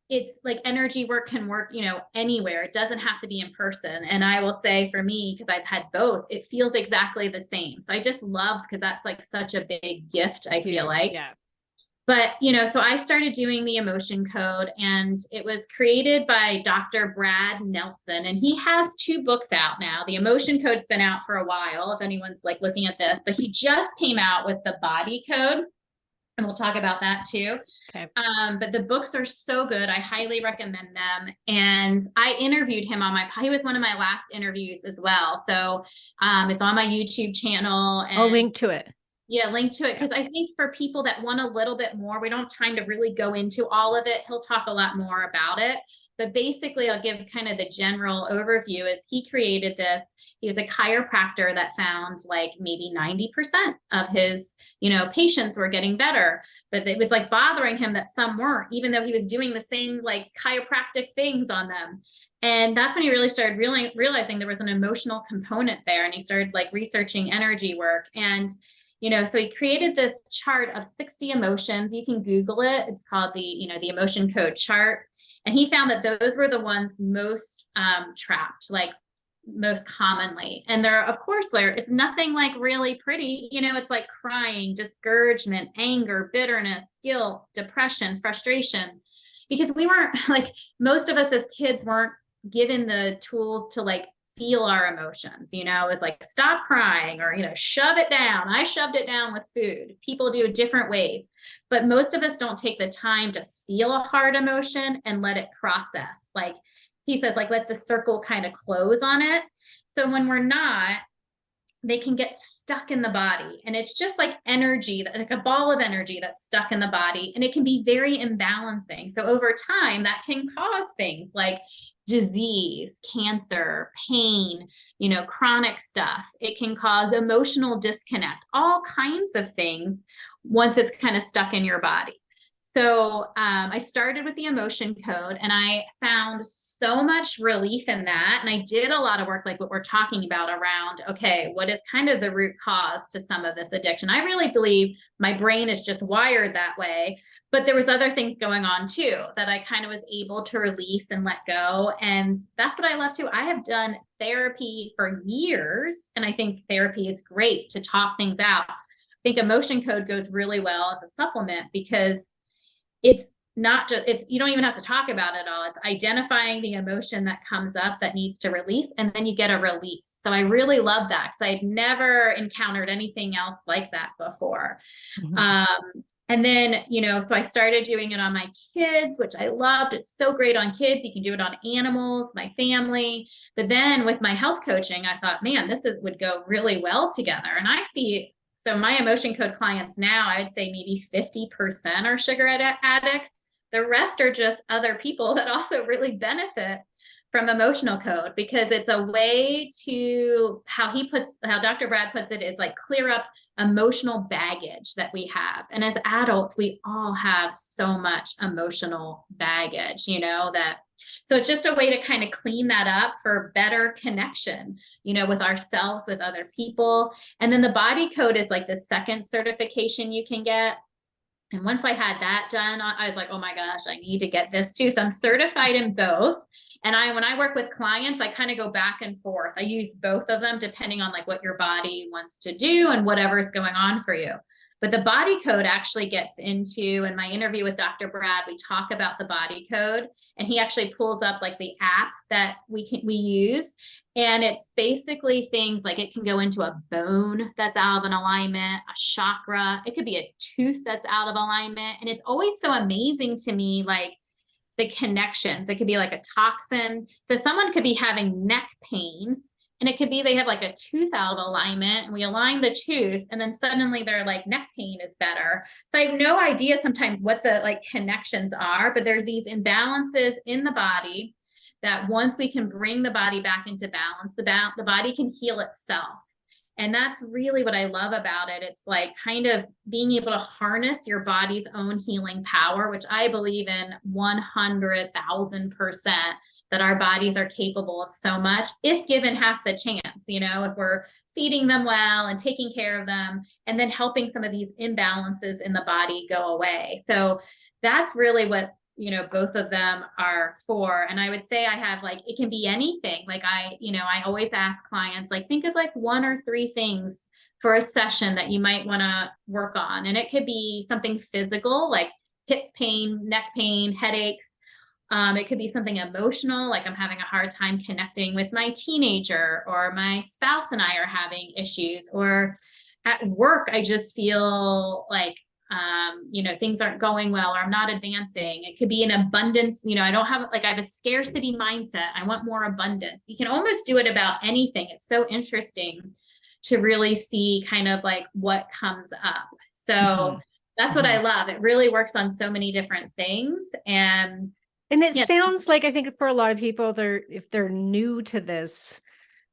it's like energy work can work, anywhere. It doesn't have to be in person. And I will say for me, because I've had both, it feels exactly the same. So I just love, because that's like such a big gift, I feel Huge. like. Yeah. But, so I started doing the emotion code, and it was created by Dr. Brad Nelson. And he has 2 books out now. The emotion code's been out for a while, if anyone's like looking at this, but he just came out with the body code. And we'll talk about that too. Okay. But the books are so good. I highly recommend them. And I interviewed him he was one of my last interviews as well. So it's on my YouTube channel. I'll And link to it. yeah, link to it. Yeah. Because I think for people that want a little bit more, we don't have time to really go into all of it. He'll talk a lot more about it. But basically, I'll give kind of the general overview. Is he created this. He was a chiropractor that found like maybe 90% of his, patients were getting better. But it was like bothering him that some weren't, even though he was doing the same like chiropractic things on them. And that's when he really started realizing there was an emotional component there. And he started like researching energy work. And so he created this chart of 60 emotions. You can Google it. It's called the emotion code chart. And he found that those were the ones most trapped, like most commonly. And of course, it's nothing like really pretty. It's like crying, discouragement, anger, bitterness, guilt, depression, frustration. Because we weren't like, most of us as kids weren't given the tools to like feel our emotions. It's like stop crying, or shove it down. I shoved it down with food. People do it different ways, but most of us don't take the time to feel a hard emotion and let it process. Like he says, like let the circle kind of close on it. So when we're not, they can get stuck in the body, and it's just like energy, like a ball of energy that's stuck in the body, and it can be very imbalancing. So over time that can cause things like disease, cancer, pain, chronic stuff. It can cause emotional disconnect, all kinds of things once it's kind of stuck in your body. So I started with the emotion code and I found so much relief in that. And I did a lot of work like what we're talking about around, okay, what is kind of the root cause to some of this addiction? I really believe my brain is just wired that way. But there was other things going on too that I kind of was able to release and let go. And that's what I love too. I have done therapy for years, and I think therapy is great to talk things out. I think emotion code goes really well as a supplement because it's not just, it's, you don't even have to talk about it all. It's identifying the emotion that comes up that needs to release, and then you get a release. So I really love that because I'd never encountered anything else like that before. And then, so I started doing it on my kids, which I loved. It's so great on kids. You can do it on animals, my family. But then with my health coaching, I thought, man, would go really well together. And I see, so my emotion code clients now, I would say maybe 50% are sugar addicts. The rest are just other people that also really benefit from emotional code, because it's a way to, how Dr. Brad puts it, is like clear up emotional baggage that we have. And as adults, we all have so much emotional baggage, so it's just a way to kind of clean that up for better connection, with ourselves, with other people. And then the body code is like the second certification you can get. And once I had that done, I was like, oh my gosh, I need to get this too. So I'm certified in both. And when I work with clients, I kind of go back and forth. I use both of them depending on like what your body wants to do and whatever's going on for you. But the body code actually gets into, in my interview with Dr. Brad, we talk about the body code, and he actually pulls up like the app that we use. And it's basically things like, it can go into a bone that's out of an alignment, a chakra. It could be a tooth that's out of alignment. And it's always so amazing to me, like the connections. It could be like a toxin. So someone could be having neck pain, and it could be they have like a tooth out of alignment, and we align the tooth, and then suddenly their like neck pain is better. So I have no idea sometimes what the like connections are, but there's these imbalances in the body that once we can bring the body back into balance, the body can heal itself. And that's really what I love about it. It's like kind of being able to harness your body's own healing power, which I believe in 100,000%, that our bodies are capable of so much if given half the chance, if we're feeding them well and taking care of them, and then helping some of these imbalances in the body go away. So that's really what both of them are for. And I would say I have like, it can be anything. Like I always ask clients, like, think of like 1 or 3 things for a session that you might want to work on. And it could be something physical, like hip pain, neck pain, headaches. It could be something emotional, like I'm having a hard time connecting with my teenager, or my spouse and I are having issues, or at work, I just feel like things aren't going well, or I'm not advancing. It could be an abundance. I don't have, like, I have a scarcity mindset. I want more abundance. You can almost do it about anything. It's so interesting to really see kind of like what comes up. So that's what I love. It really works on so many different things. And it sounds like, I think for a lot of people, if they're new to this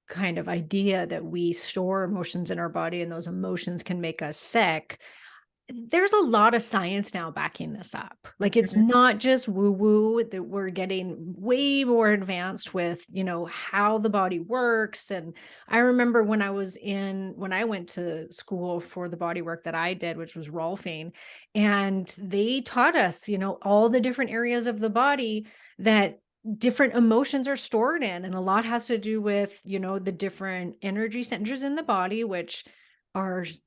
kind of idea that we store emotions in our body and those emotions can make us sick, there's a lot of science now backing this up. Like, it's not just woo-woo, that we're getting way more advanced with, how the body works. And I remember when I went to school for the body work that I did, which was Rolfing, and they taught us, all the different areas of the body that different emotions are stored in. And a lot has to do with, the different energy centers in the body, which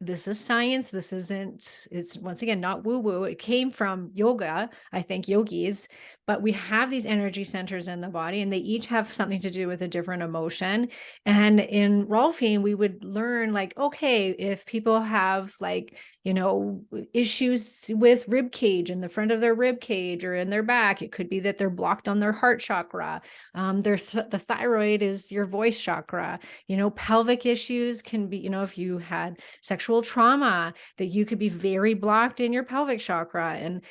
this is science. It's once again not woo-woo. It came from yoga, I think, yogis, but we have these energy centers in the body, and they each have something to do with a different emotion. And in Rolfing, we would learn, like, okay, if people have like, issues with rib cage, in the front of their rib cage or in their back, it could be that they're blocked on their heart chakra. The thyroid is your voice chakra. Pelvic issues can be, if you had sexual trauma, that you could be very blocked in your pelvic chakra. And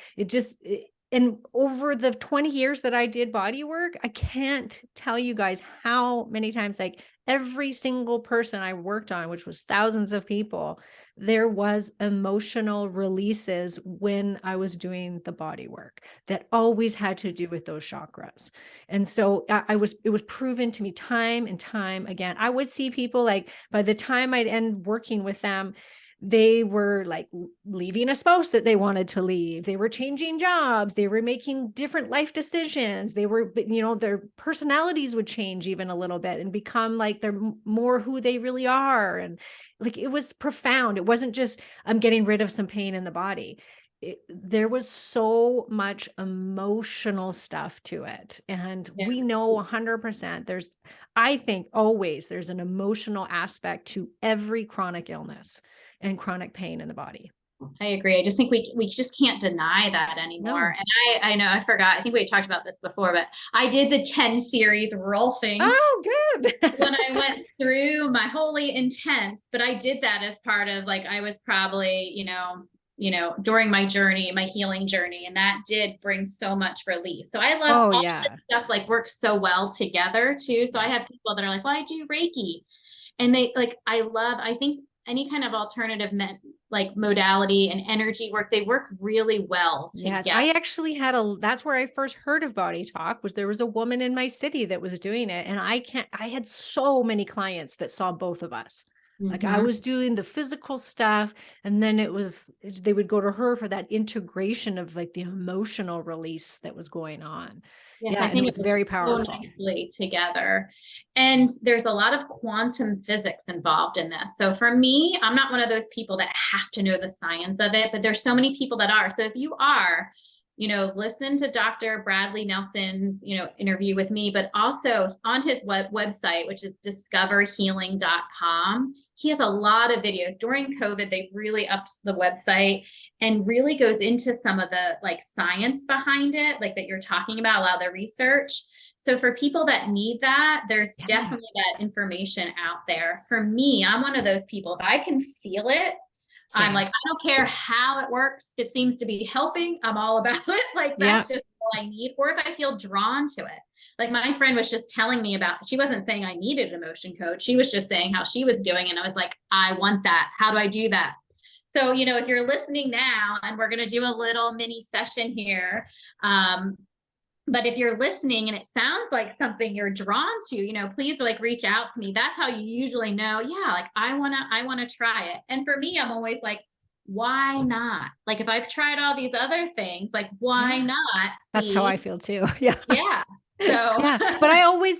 and over the 20 years that I did body work, I can't tell you guys how many times, like, every single person I worked on, which was thousands of people, there was emotional releases when I was doing the body work that always had to do with those chakras. And so it was proven to me time and time again. I would see people like by the time I'd end working with them, they were like leaving a spouse that they wanted to leave. They were changing jobs. They were making different life decisions. They were, their personalities would change even a little bit and become like they're more who they really are. And like, it was profound. It wasn't just, I'm getting rid of some pain in the body. There was so much emotional stuff to it. And Yeah. we know 100% I think always there's an emotional aspect to every chronic illness and chronic pain in the body. I agree. I just think we just can't deny that anymore. No. And I know I forgot. I think we talked about this before, but I did the 10 series rolfing Oh, good. when I went through my Holy Intense, but I did that as part of like I was probably, during my journey, my healing journey, and that did bring so much release. So I love Oh, all yeah. this stuff like works so well together too. So I have people that are like, well, I do Reiki. And they like, I think any kind of alternative like modality and energy work, they work really well Yes, together. I actually that's where I first heard of Body Talk. There was a woman in my city that was doing it. And I had so many clients that saw both of us. Like I was doing the physical stuff, and then they would go to her for that integration of like the emotional release that was going on. Yes, Yeah. I And it think it was works very so powerful. nicely together. And there's a lot of quantum physics involved in this. So for me, I'm not one of those people that have to know the science of it, but there's so many people that are. So if you are, listen to Dr. Bradley Nelson's, interview with me, but also on his website, which is discoverhealing.com. He has a lot of videos. During COVID, they really upped the website and really goes into some of the like science behind it, like that you're talking about, a lot of the research. So for people that need that, there's definitely that information out there. For me, I'm one of those people, if I can feel it, I'm like, I don't care how it works. It seems to be helping. I'm all about it. Like that's just all I need. Or if I feel drawn to it. Like my friend was just telling me she wasn't saying I needed an emotion coach. She was just saying how she was doing. And I was like, I want that. How do I do that? So, if you're listening now, and we're going to do a little mini session here, but if you're listening and it sounds like something you're drawn to, please like reach out to me. That's how you usually know, yeah, like I want to try it. And for me, I'm always like, why not? Like if I've tried all these other things, like why not? That's how I feel too. Yeah. Yeah. So yeah. But I always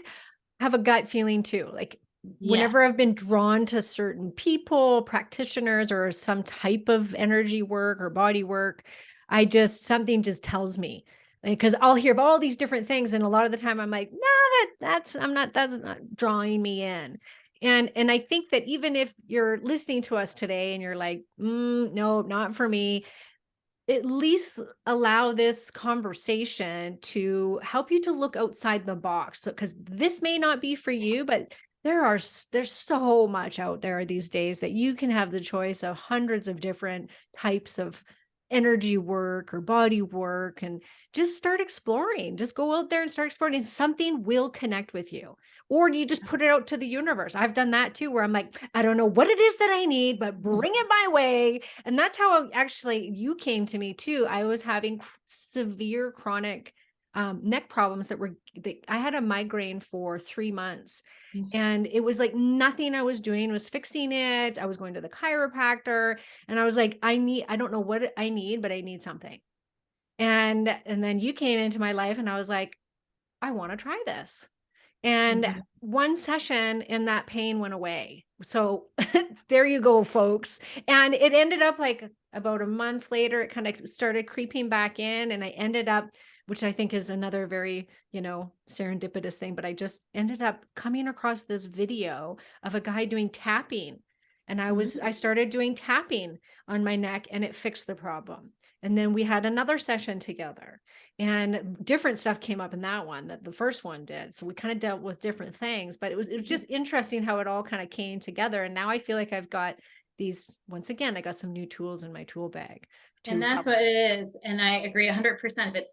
have a gut feeling too. Like whenever yes. I've been drawn to certain people, practitioners, or some type of energy work or body work, something just tells me, because I'll hear of all these different things. And a lot of the time I'm like, no, that's not drawing me in. And I think that even if you're listening to us today and you're like, no, not for me, at least allow this conversation to help you to look outside the box. So, because this may not be for you, but there's so much out there these days that you can have the choice of hundreds of different types of energy work or body work, and just start exploring. Just go out there and start exploring, and something will connect with you. Or you just put it out to the universe. I've done that too, where I'm like, I don't know what it is that I need, but bring it my way. And that's how actually you came to me too. I was having severe chronic neck problems I had a migraine for 3 months. And it was like nothing I was doing was fixing it. I was going to the chiropractor, and I was like, I don't know what I need, but I need something. And then you came into my life, and I was like, I want to try this. And one session and that pain went away. So there you go, folks. And it ended up like about a month later, it kind of started creeping back in. And I ended up, which I think is another very, serendipitous thing, but I just ended up coming across this video of a guy doing tapping. And I started doing tapping on my neck, and it fixed the problem. And then we had another session together, and different stuff came up in that one that the first one did. So we kind of dealt with different things, but it was just interesting how it all kind of came together. And now I feel like I've got once again, I got some new tools in my tool bag And to that's help. what it is. And I agree 100%.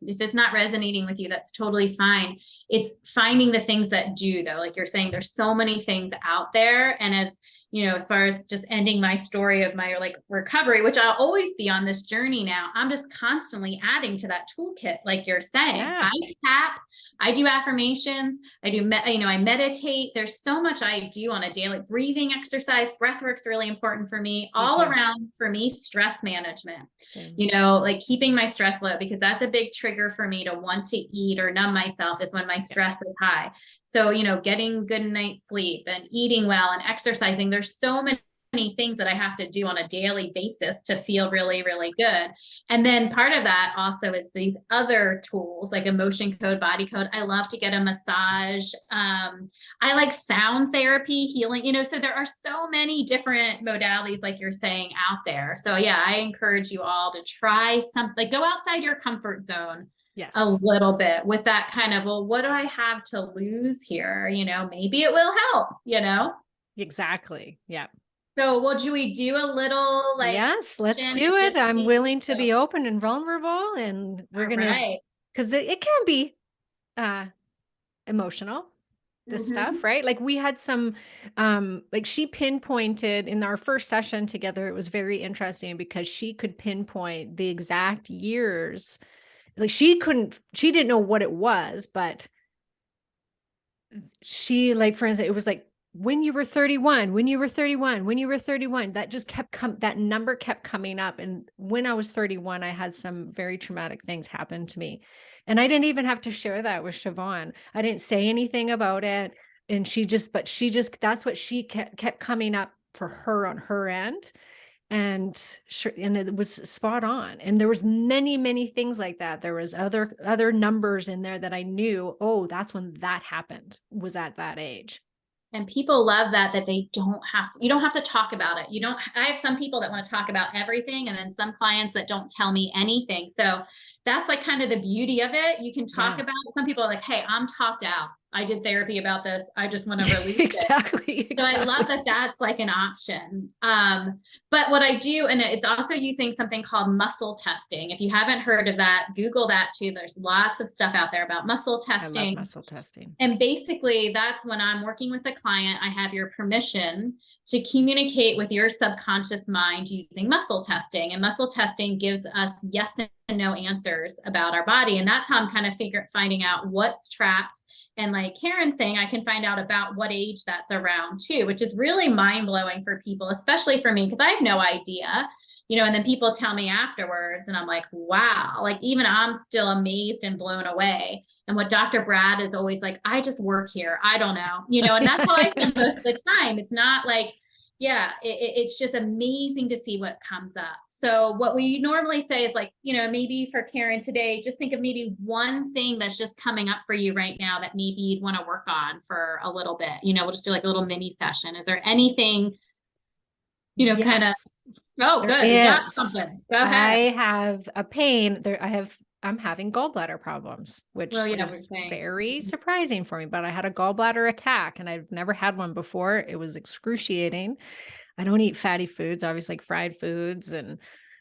If it's not resonating with you, that's totally fine. It's finding the things that do, though. Like you're saying, there's so many things out there. And as you know, as far as just ending my story of my like recovery, which I'll always be on this journey now, I'm just constantly adding to that toolkit. Like you're saying, Yeah, I tap, I do affirmations, I do, I meditate. There's so much I do on a daily. Breathing exercise, breath work's really important for me. me All too. around for me, stress management, Same. like keeping my stress low, because that's a big trigger for me to want to eat or numb myself is when my Yeah. stress is high. So, getting good night's sleep and eating well and exercising, there's so many things that I have to do on a daily basis to feel really, really good. And then part of that also is these other tools like emotion code, body code. I love to get a massage. I like sound therapy, healing, so there are so many different modalities, like you're saying, out there. So yeah, I encourage you all to try something, go outside your comfort zone a Yes, little bit with that kind of, well, what do I have to lose here? Maybe it will help. exactly. Yeah. So, well, do we do a little like Yes, let's session do and it. just I'm see? willing to So, be open and vulnerable, and we're all going to, right. because it can be uh emotional, this stuff, Mm-hmm. right? Like we had some like she pinpointed in our first session together. It was very interesting because she could pinpoint the exact years. Like she didn't know what it was, but she, like, for instance, it was like when you were 31, when you were 31, when you were 31, that just that number kept coming up. And when I was 31, I had some very traumatic things happen to me. And I didn't even have to share that with Siobhan. I didn't say anything about it. And that's what she kept coming up for her on her end. And it was spot on. And there was many things like that. There was other numbers in there that I knew, oh, that's when that happened, was at that age. And people love that they don't have to, you don't have to talk about it. I have some people that want to talk about everything, and then some clients that don't tell me anything. So that's like kind of the beauty of it. You can talk Yeah. about it. Some people are like, hey, I'm talked out. I did therapy about this. I just want to release it. Exactly. So I love Exactly. that that's like an option. But what I do, and it's also using something called muscle testing. If you haven't heard of that, Google that too. There's lots of stuff out there about muscle I love testing. muscle testing. And basically, that's when I'm working with a client, I have your permission to communicate with your subconscious mind using muscle testing. And muscle testing gives us yes and no answers about our body. And that's how I'm kind of finding out what's trapped. And like Karen's saying, I can find out about what age that's around too, which is really mind blowing for people, especially for me, because I have no idea. And then people tell me afterwards, and I'm like, wow, like even I'm still amazed and blown away. And what Dr. Brad is always like, I just work here. I don't know, and that's how I feel most of the time. It's not like, yeah, it's just amazing to see what comes up. So what we normally say is like, maybe for Karen today, just think of maybe one thing that's just coming up for you right now that maybe you'd want to work on for a little bit. We'll just do like a little mini session. Is there anything, kind of, Yes, oh, there good. You got is. something. Go I ahead. have a pain there. I'm having gallbladder problems, which Well, yeah, we're is saying. very surprising for me, but I had a gallbladder attack and I've never had one before. It was excruciating. I don't eat fatty foods, obviously, like fried foods, and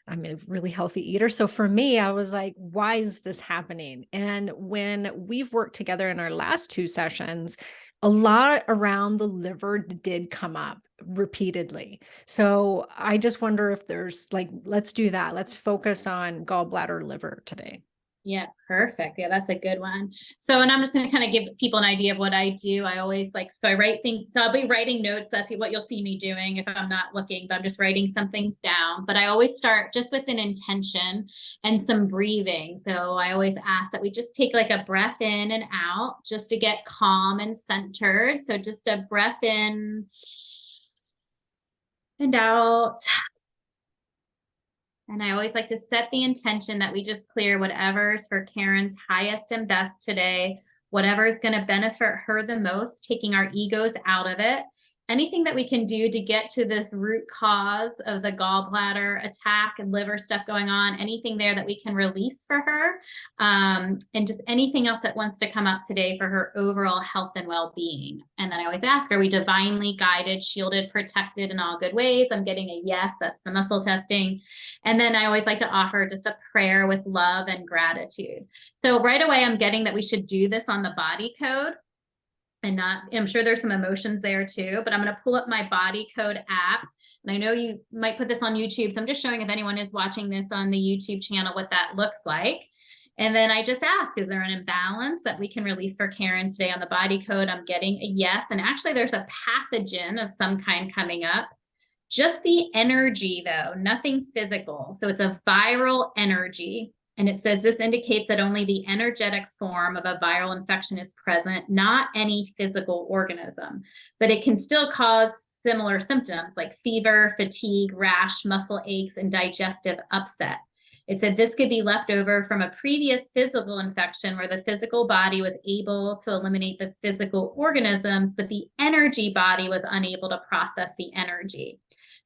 I'm a really healthy eater. So for me, I was like, why is this happening? And when we've worked together in our last two sessions, a lot around the liver did come up repeatedly. So I just wonder if there's like, let's do that. Let's focus on gallbladder liver today. Yeah, perfect. Yeah, that's a good one. So, and I'm just going to kind of give people an idea of what I do. I always so I write things. So I'll be writing notes. That's what you'll see me doing if I'm not looking, but I'm just writing some things down. But I always start just with an intention and some breathing. So I always ask that we just take like a breath in and out just to get calm and centered. So just a breath in and out. And I always like to set the intention that we just clear whatever's for Karen's highest and best today, whatever is going to benefit her the most, taking our egos out of it. anything that we can do to get to this root cause of the gallbladder attack and liver stuff going on, anything there that we can release for her, and just anything else that wants to come up today for her overall health and well-being. And then I always ask, are we divinely guided, shielded, protected in all good ways? I'm getting a yes, that's the muscle testing. And then I always like to offer just a prayer with love and gratitude. So right away, I'm getting that we should do this on the body code. And not, I'm sure there's some emotions there too, but I'm going to pull up my body code app. And I know you might put this on YouTube. So I'm just showing if anyone is watching this on the YouTube channel, what that looks like. And then I just ask, is there an imbalance that we can release for Karen today on the body code? I'm getting a yes. And actually there's a pathogen of some kind coming up. Just the energy though, nothing physical. So it's a viral energy. And it says this indicates that only the energetic form of a viral infection is present, not any physical organism, but it can still cause similar symptoms like fever, fatigue, rash, muscle aches, and digestive upset. It said this could be left over from a previous physical infection where the physical body was able to eliminate the physical organisms, but the energy body was unable to process the energy.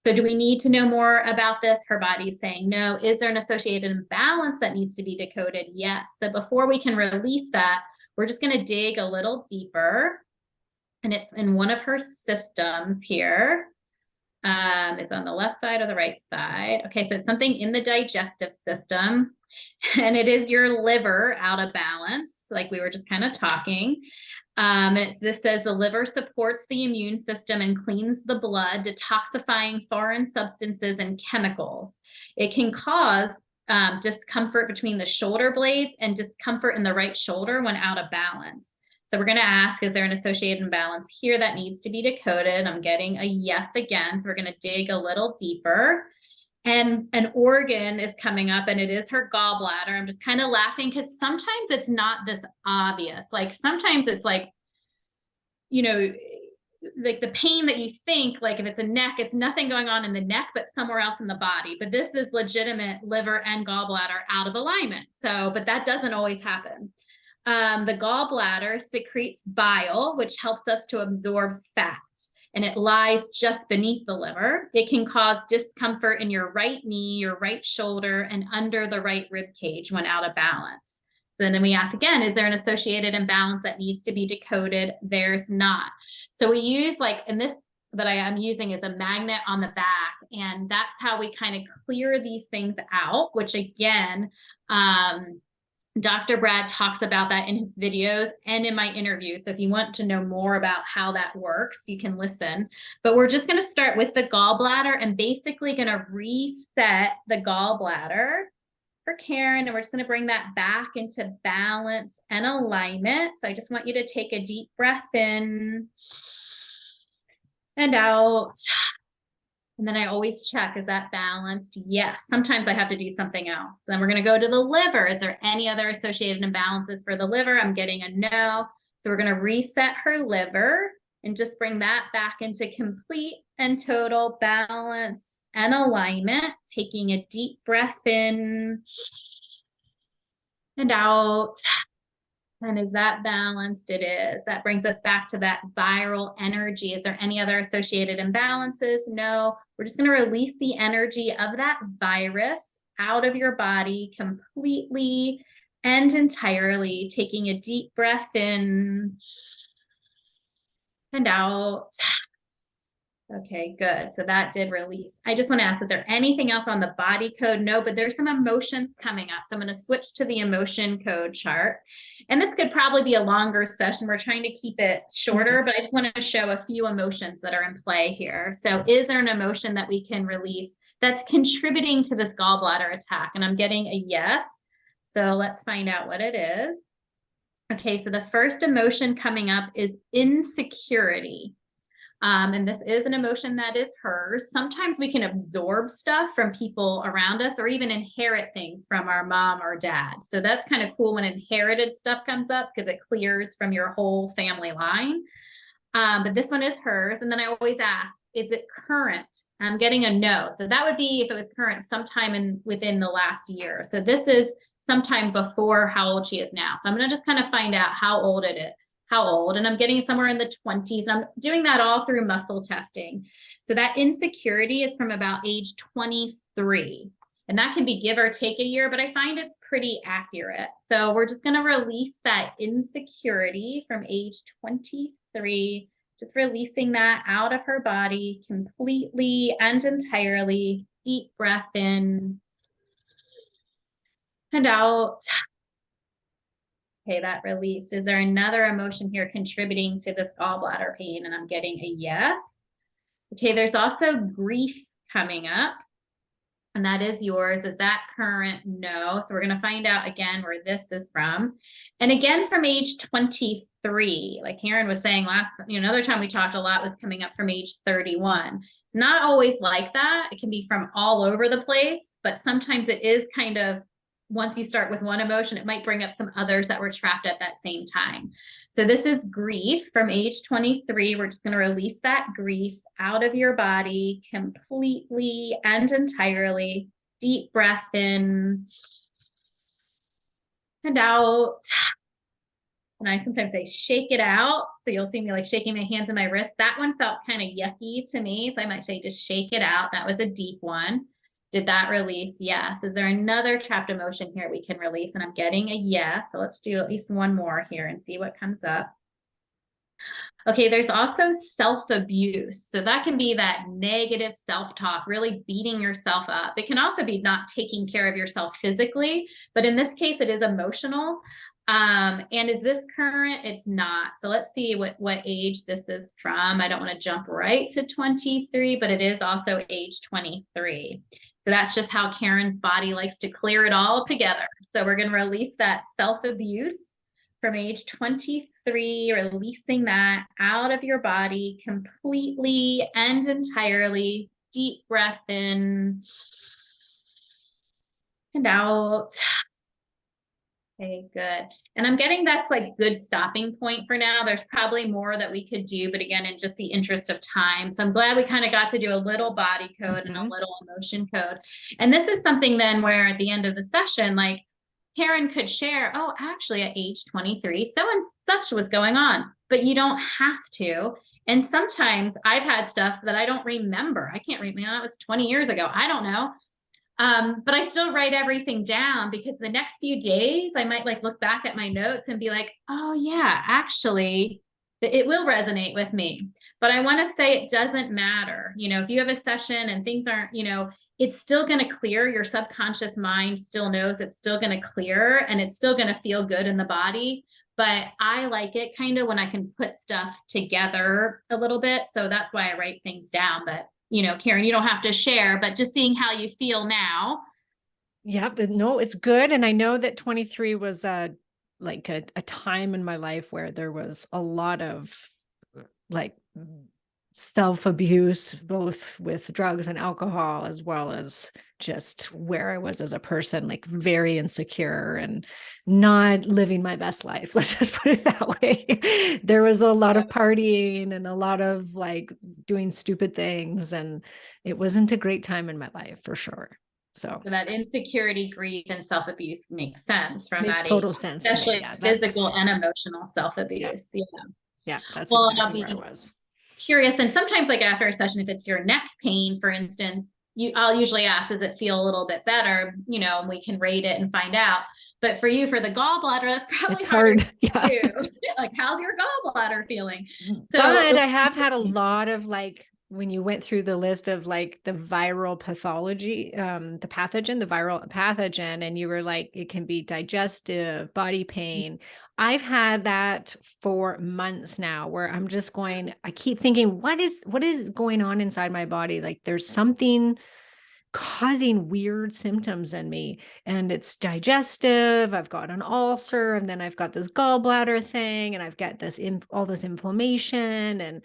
So do we need to know more about this? Her body's saying no. Is there an associated imbalance that needs to be decoded? Yes. So before we can release that, we're just going to dig a little deeper. And it's in one of her systems here. It's on the left side or the right side. Okay, so it's something in the digestive system. And it is your liver out of balance, like we were just kind of talking. This says the liver supports the immune system and cleans the blood, detoxifying foreign substances and chemicals. It can cause discomfort between the shoulder blades and discomfort in the right shoulder when out of balance. So we're going to ask, is there an associated imbalance here that needs to be decoded? I'm getting a yes again. So we're going to dig a little deeper. And an organ is coming up, and it is her gallbladder. I'm just kind of laughing because sometimes it's not this obvious. Like sometimes it's like, you know, like the pain that you think, like if it's a neck, it's nothing going on in the neck, but somewhere else in the body. But this is legitimate liver and gallbladder out of alignment. So, but that doesn't always happen. The gallbladder secretes bile, which helps us to absorb fat. And it lies just beneath the liver. It can cause discomfort in your right knee, your right shoulder, and under the right rib cage when out of balance. Then we ask again, is there an associated imbalance that needs to be decoded? There's not. So we use and this that I am using is a magnet on the back, and that's how we kind of clear these things out, which again, Dr. Brad talks about that in his videos and in my interview. So if you want to know more about how that works, you can listen. But we're just going to start with the gallbladder and basically going to reset the gallbladder for Karen. And we're just going to bring that back into balance and alignment. So I just want you to take a deep breath in and out. And then I always check, is that balanced? Yes. Sometimes I have to do something else. Then we're going to go to the liver. Is there any other associated imbalances for the liver? I'm getting a no. So we're going to reset her liver and just bring that back into complete and total balance and alignment. Taking a deep breath in and out. And is that balanced? It is. That brings us back to that viral energy. Is there any other associated imbalances? No. We're just going to release the energy of that virus out of your body completely and entirely, taking a deep breath in and out. Okay, good. So that did release. I just want to ask, is there anything else on the body code? No, but there's some emotions coming up. So I'm going to switch to the emotion code chart. And this could probably be a longer session. We're trying to keep it shorter, but I just want to show a few emotions that are in play here. So is there an emotion that we can release that's contributing to this gallbladder attack? And I'm getting a yes. So let's find out what it is. Okay, so the first emotion coming up is insecurity. And this is an emotion that is hers. Sometimes we can absorb stuff from people around us or even inherit things from our mom or dad. So that's kind of cool when inherited stuff comes up because it clears from your whole family line. But this one is hers. And then I always ask, is it current? I'm getting a no. So that would be if it was current sometime within the last year. So this is sometime before how old she is now. So I'm going to just kind of find out how old it is. how old, and I'm getting somewhere in the 20s. And I'm doing that all through muscle testing. So that insecurity is from about age 23. And that can be give or take a year, but I find it's pretty accurate. So we're just going to release that insecurity from age 23, just releasing that out of her body completely and entirely. Deep breath in and out. Okay, that released. Is there another emotion here contributing to this gallbladder pain? And I'm getting a yes. Okay, there's also grief coming up. And that is yours. Is that current? No. So we're going to find out again where this is from. And again, from age 23, like Karen was saying last, another time we talked a lot was coming up from age 31. It's not always like that. It can be from all over the place, but sometimes it is kind of, once you start with one emotion, it might bring up some others that were trapped at that same time. So this is grief from age 23. We're just going to release that grief out of your body completely and entirely. Deep breath in and out. And I sometimes say, shake it out. So you'll see me like shaking my hands and my wrists. That one felt kind of yucky to me. So I might say, just shake it out. That was a deep one. Did that release? Yes. Is there another trapped emotion here we can release? And I'm getting a yes. So let's do at least one more here and see what comes up. Okay, there's also self-abuse. So that can be that negative self-talk, really beating yourself up. It can also be not taking care of yourself physically, but in this case, it is emotional. And is this current? It's not. So let's see what age this is from. I don't want to jump right to 23, but it is also age 23. So that's just how Karen's body likes to clear it all together. So we're going to release that self-abuse from age 23, releasing that out of your body completely and entirely. Deep breath in and out. Okay, good. And I'm getting that's like good stopping point for now. There's probably more that we could do, but again, in just the interest of time. So I'm glad we kind of got to do a little body code and a little emotion code. And this is something then where at the end of the session, like Karen could share, oh, actually at age 23, so and such was going on, but you don't have to. And sometimes I've had stuff that I don't remember. I can't remember. That was 20 years ago. I don't know. But I still write everything down because the next few days I might like look back at my notes and be like, oh yeah, actually it will resonate with me. But I want to say it doesn't matter. If you have a session and things aren't, it's still going to clear. Your subconscious mind still knows it's still going to clear and it's still going to feel good in the body. But I like it kind of when I can put stuff together a little bit. So that's why I write things down. But Karen, you don't have to share, but just seeing how you feel now. Yeah, but no, it's good. And I know that 23 was like a time in my life where there was a lot of like self-abuse, both with drugs and alcohol, as well as just where I was as a person, like very insecure and not living my best life. Let's just put it that way. There was a lot of partying and a lot of like doing stupid things. And it wasn't a great time in my life for sure. So that insecurity, grief, and self-abuse makes sense from makes that total age, sense especially to me. Yeah, physical and emotional self-abuse. Yeah, that's Well, exactly I'll where I be was. curious. And sometimes like after a session, if it's your neck pain, for instance, I'll usually ask, does it feel a little bit better? And we can rate it and find out. But for you, for the gallbladder, that's probably It's harder hard. Yeah. to do. Like, how's your gallbladder feeling? But So I have had a lot of like when you went through the list of like the viral pathology, the pathogen, the viral pathogen, and you were like, it can be digestive, body pain. I've had that for months now where I'm just going, I keep thinking, what is going on inside my body? Like there's something causing weird symptoms in me, and it's digestive. I've got an ulcer, and then I've got this gallbladder thing, and I've got this all this inflammation. And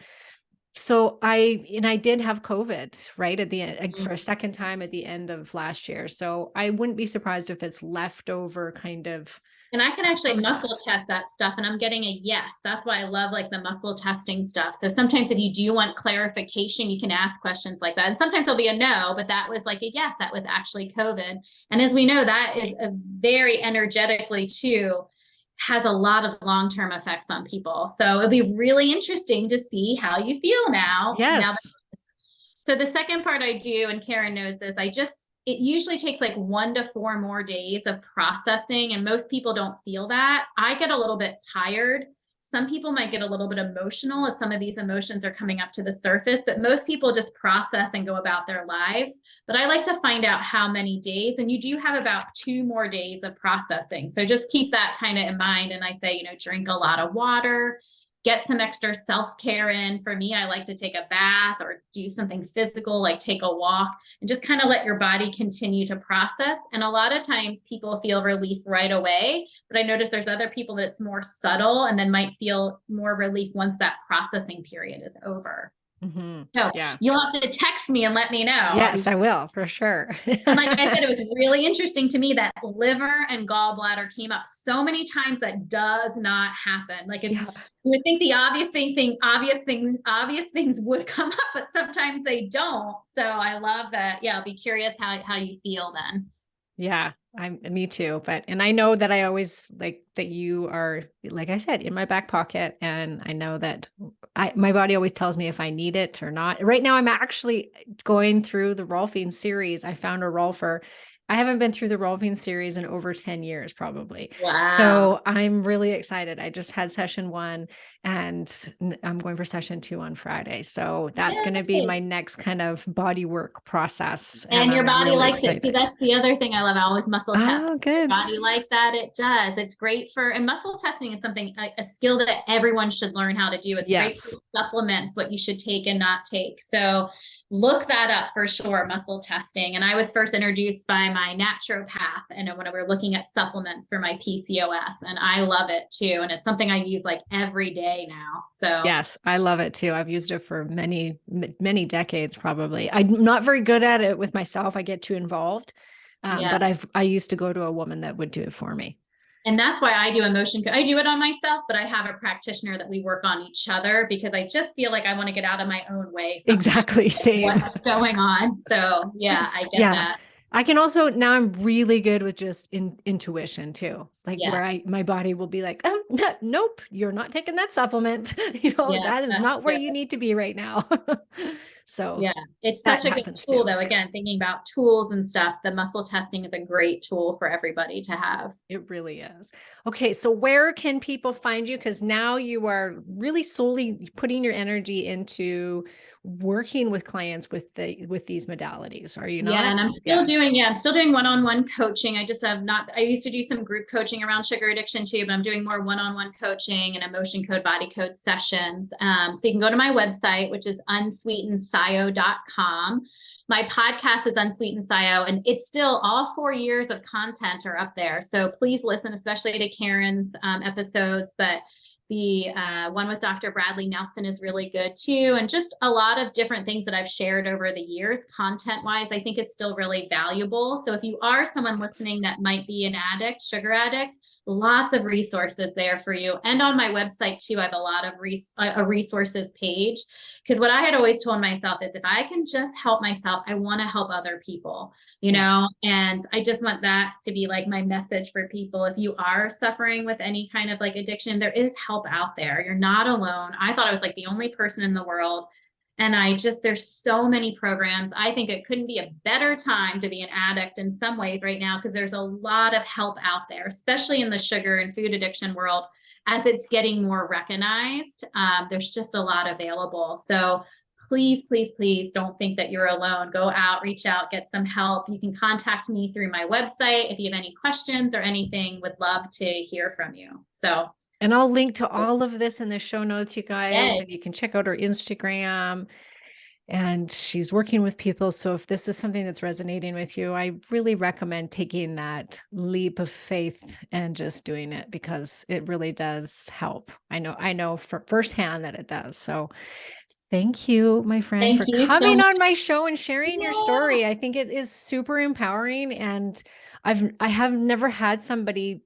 so I did have COVID right at the end for a second time at the end of last year. So I wouldn't be surprised if it's leftover kind of. And I can actually muscle test that stuff, and I'm getting a yes. That's why I love like the muscle testing stuff. So sometimes if you do want clarification, you can ask questions like that. And sometimes it'll be a no, but that was like a yes, that was actually COVID. And as we know, that is a very energetically too has a lot of long-term effects on people. So it'll be really interesting to see how you feel now. Yes. So the second part I do, and Karen knows this, it usually takes like 1 to 4 more days of processing. And most people don't feel that. I get a little bit tired. Some people might get a little bit emotional as some of these emotions are coming up to the surface, but most people just process and go about their lives. But I like to find out how many days, and you do have about 2 more days of processing. So just keep that kind of in mind. And I say, drink a lot of water, get some extra self-care in. For me, I like to take a bath or do something physical, like take a walk, and just kind of let your body continue to process. And a lot of times people feel relief right away, but I notice there's other people that's more subtle and then might feel more relief once that processing period is over. Mm-hmm. So Yeah. you'll have to text me and let me know. Yes, I will, for sure. And like I said, it was really interesting to me that liver and gallbladder came up so many times. That does not happen. Like you would think the obvious things would come up, but sometimes they don't. So I love that. Yeah, I'll be curious how you feel then. Yeah, me too. And I know that I always like that you are, like I said, in my back pocket. And I know that my body always tells me if I need it or not. Right now, I'm actually going through the Rolfing series. I found a Rolfer. I haven't been through the Rolfing series in over 10 years, probably. Wow. So I'm really excited. I just had session 1 and I'm going for session 2 on Friday. So that's going to be my next kind of body work process. And your I'm body really likes excited. it. See, that's the other thing I love. I always muscle test. Oh, good. Your body like that? It does. It's great and muscle testing is something, a skill that everyone should learn how to do. It's great for supplements, what you should take and not take. So look that up for sure, muscle testing. And I was first introduced by my naturopath, and when we were looking at supplements for my PCOS, and I love it too. And it's something I use like every day now. So yes, I love it too. I've used it for many, many decades, probably. I'm not very good at it with myself. I get too involved. But I used to go to a woman that would do it for me. And that's why I do emotion. I do it on myself, but I have a practitioner that we work on each other, because I just feel like I want to get out of my own way. Exactly. Same. What's going on. So yeah, I get that. I can also, now I'm really good with just intuition too. Like where my body will be like, oh, nope, you're not taking that supplement. That is not where you need to be right now. So yeah, it's such a good tool though. Again, thinking about tools and stuff, the muscle testing is a great tool for everybody to have. It really is. Okay. So where can people find you? Because now you are really solely putting your energy into working with clients with these modalities. Are you not? Yeah, and I'm still doing one-on-one coaching. I used to do some group coaching around sugar addiction too, but I'm doing more one-on-one coaching and emotion code, body code sessions. So you can go to my website, which is unsweetenscio.com. My podcast is Unsweetened Scio, and it's still all 4 years of content are up there. So please listen, especially to Karen's episodes, but the one with Dr. Bradley Nelson is really good too. And just a lot of different things that I've shared over the years, content-wise, I think is still really valuable. So if you are someone listening that might be an addict, sugar addict, lots of resources there for you. And on my website too, I have a lot of a resources page, because what I had always told myself is if I can just help myself, I want to help other people, and I just want that to be like my message for people. If you are suffering with any kind of like addiction, there is help out there. You're not alone. I thought I was like the only person in the world. And there's so many programs. I think it couldn't be a better time to be an addict in some ways right now, because there's a lot of help out there, especially in the sugar and food addiction world. As it's getting more recognized, there's just a lot available. So please, please, please don't think that you're alone. Go out, reach out, get some help. You can contact me through my website if you have any questions or anything. Would love to hear from you. And I'll link to all of this in the show notes, you guys, and you can check out her Instagram. And she's working with people. So if this is something that's resonating with you, I really recommend taking that leap of faith and just doing it, because it really does help. I know for firsthand that it does. So thank you, my friend, for coming on my show and sharing your story. I think it is super empowering. And I have never had somebody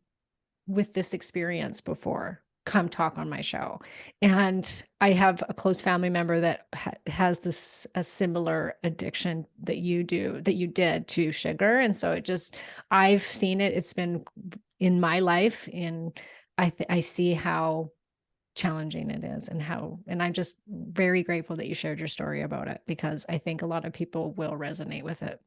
with this experience before come talk on my show. And I have a close family member that has a similar addiction that you did to sugar. And so I've seen it. It's been in my life, in I see how challenging it is, and I'm just very grateful that you shared your story about it, because I think a lot of people will resonate with it.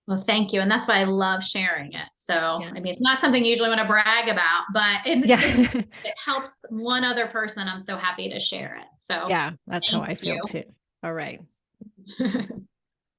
Well, thank you. And that's why I love sharing it. So, Yeah. I mean, it's not something you usually want to brag about, but Yeah. it helps one other person. I'm so happy to share it. So Yeah, that's how thank I feel you. too. All right.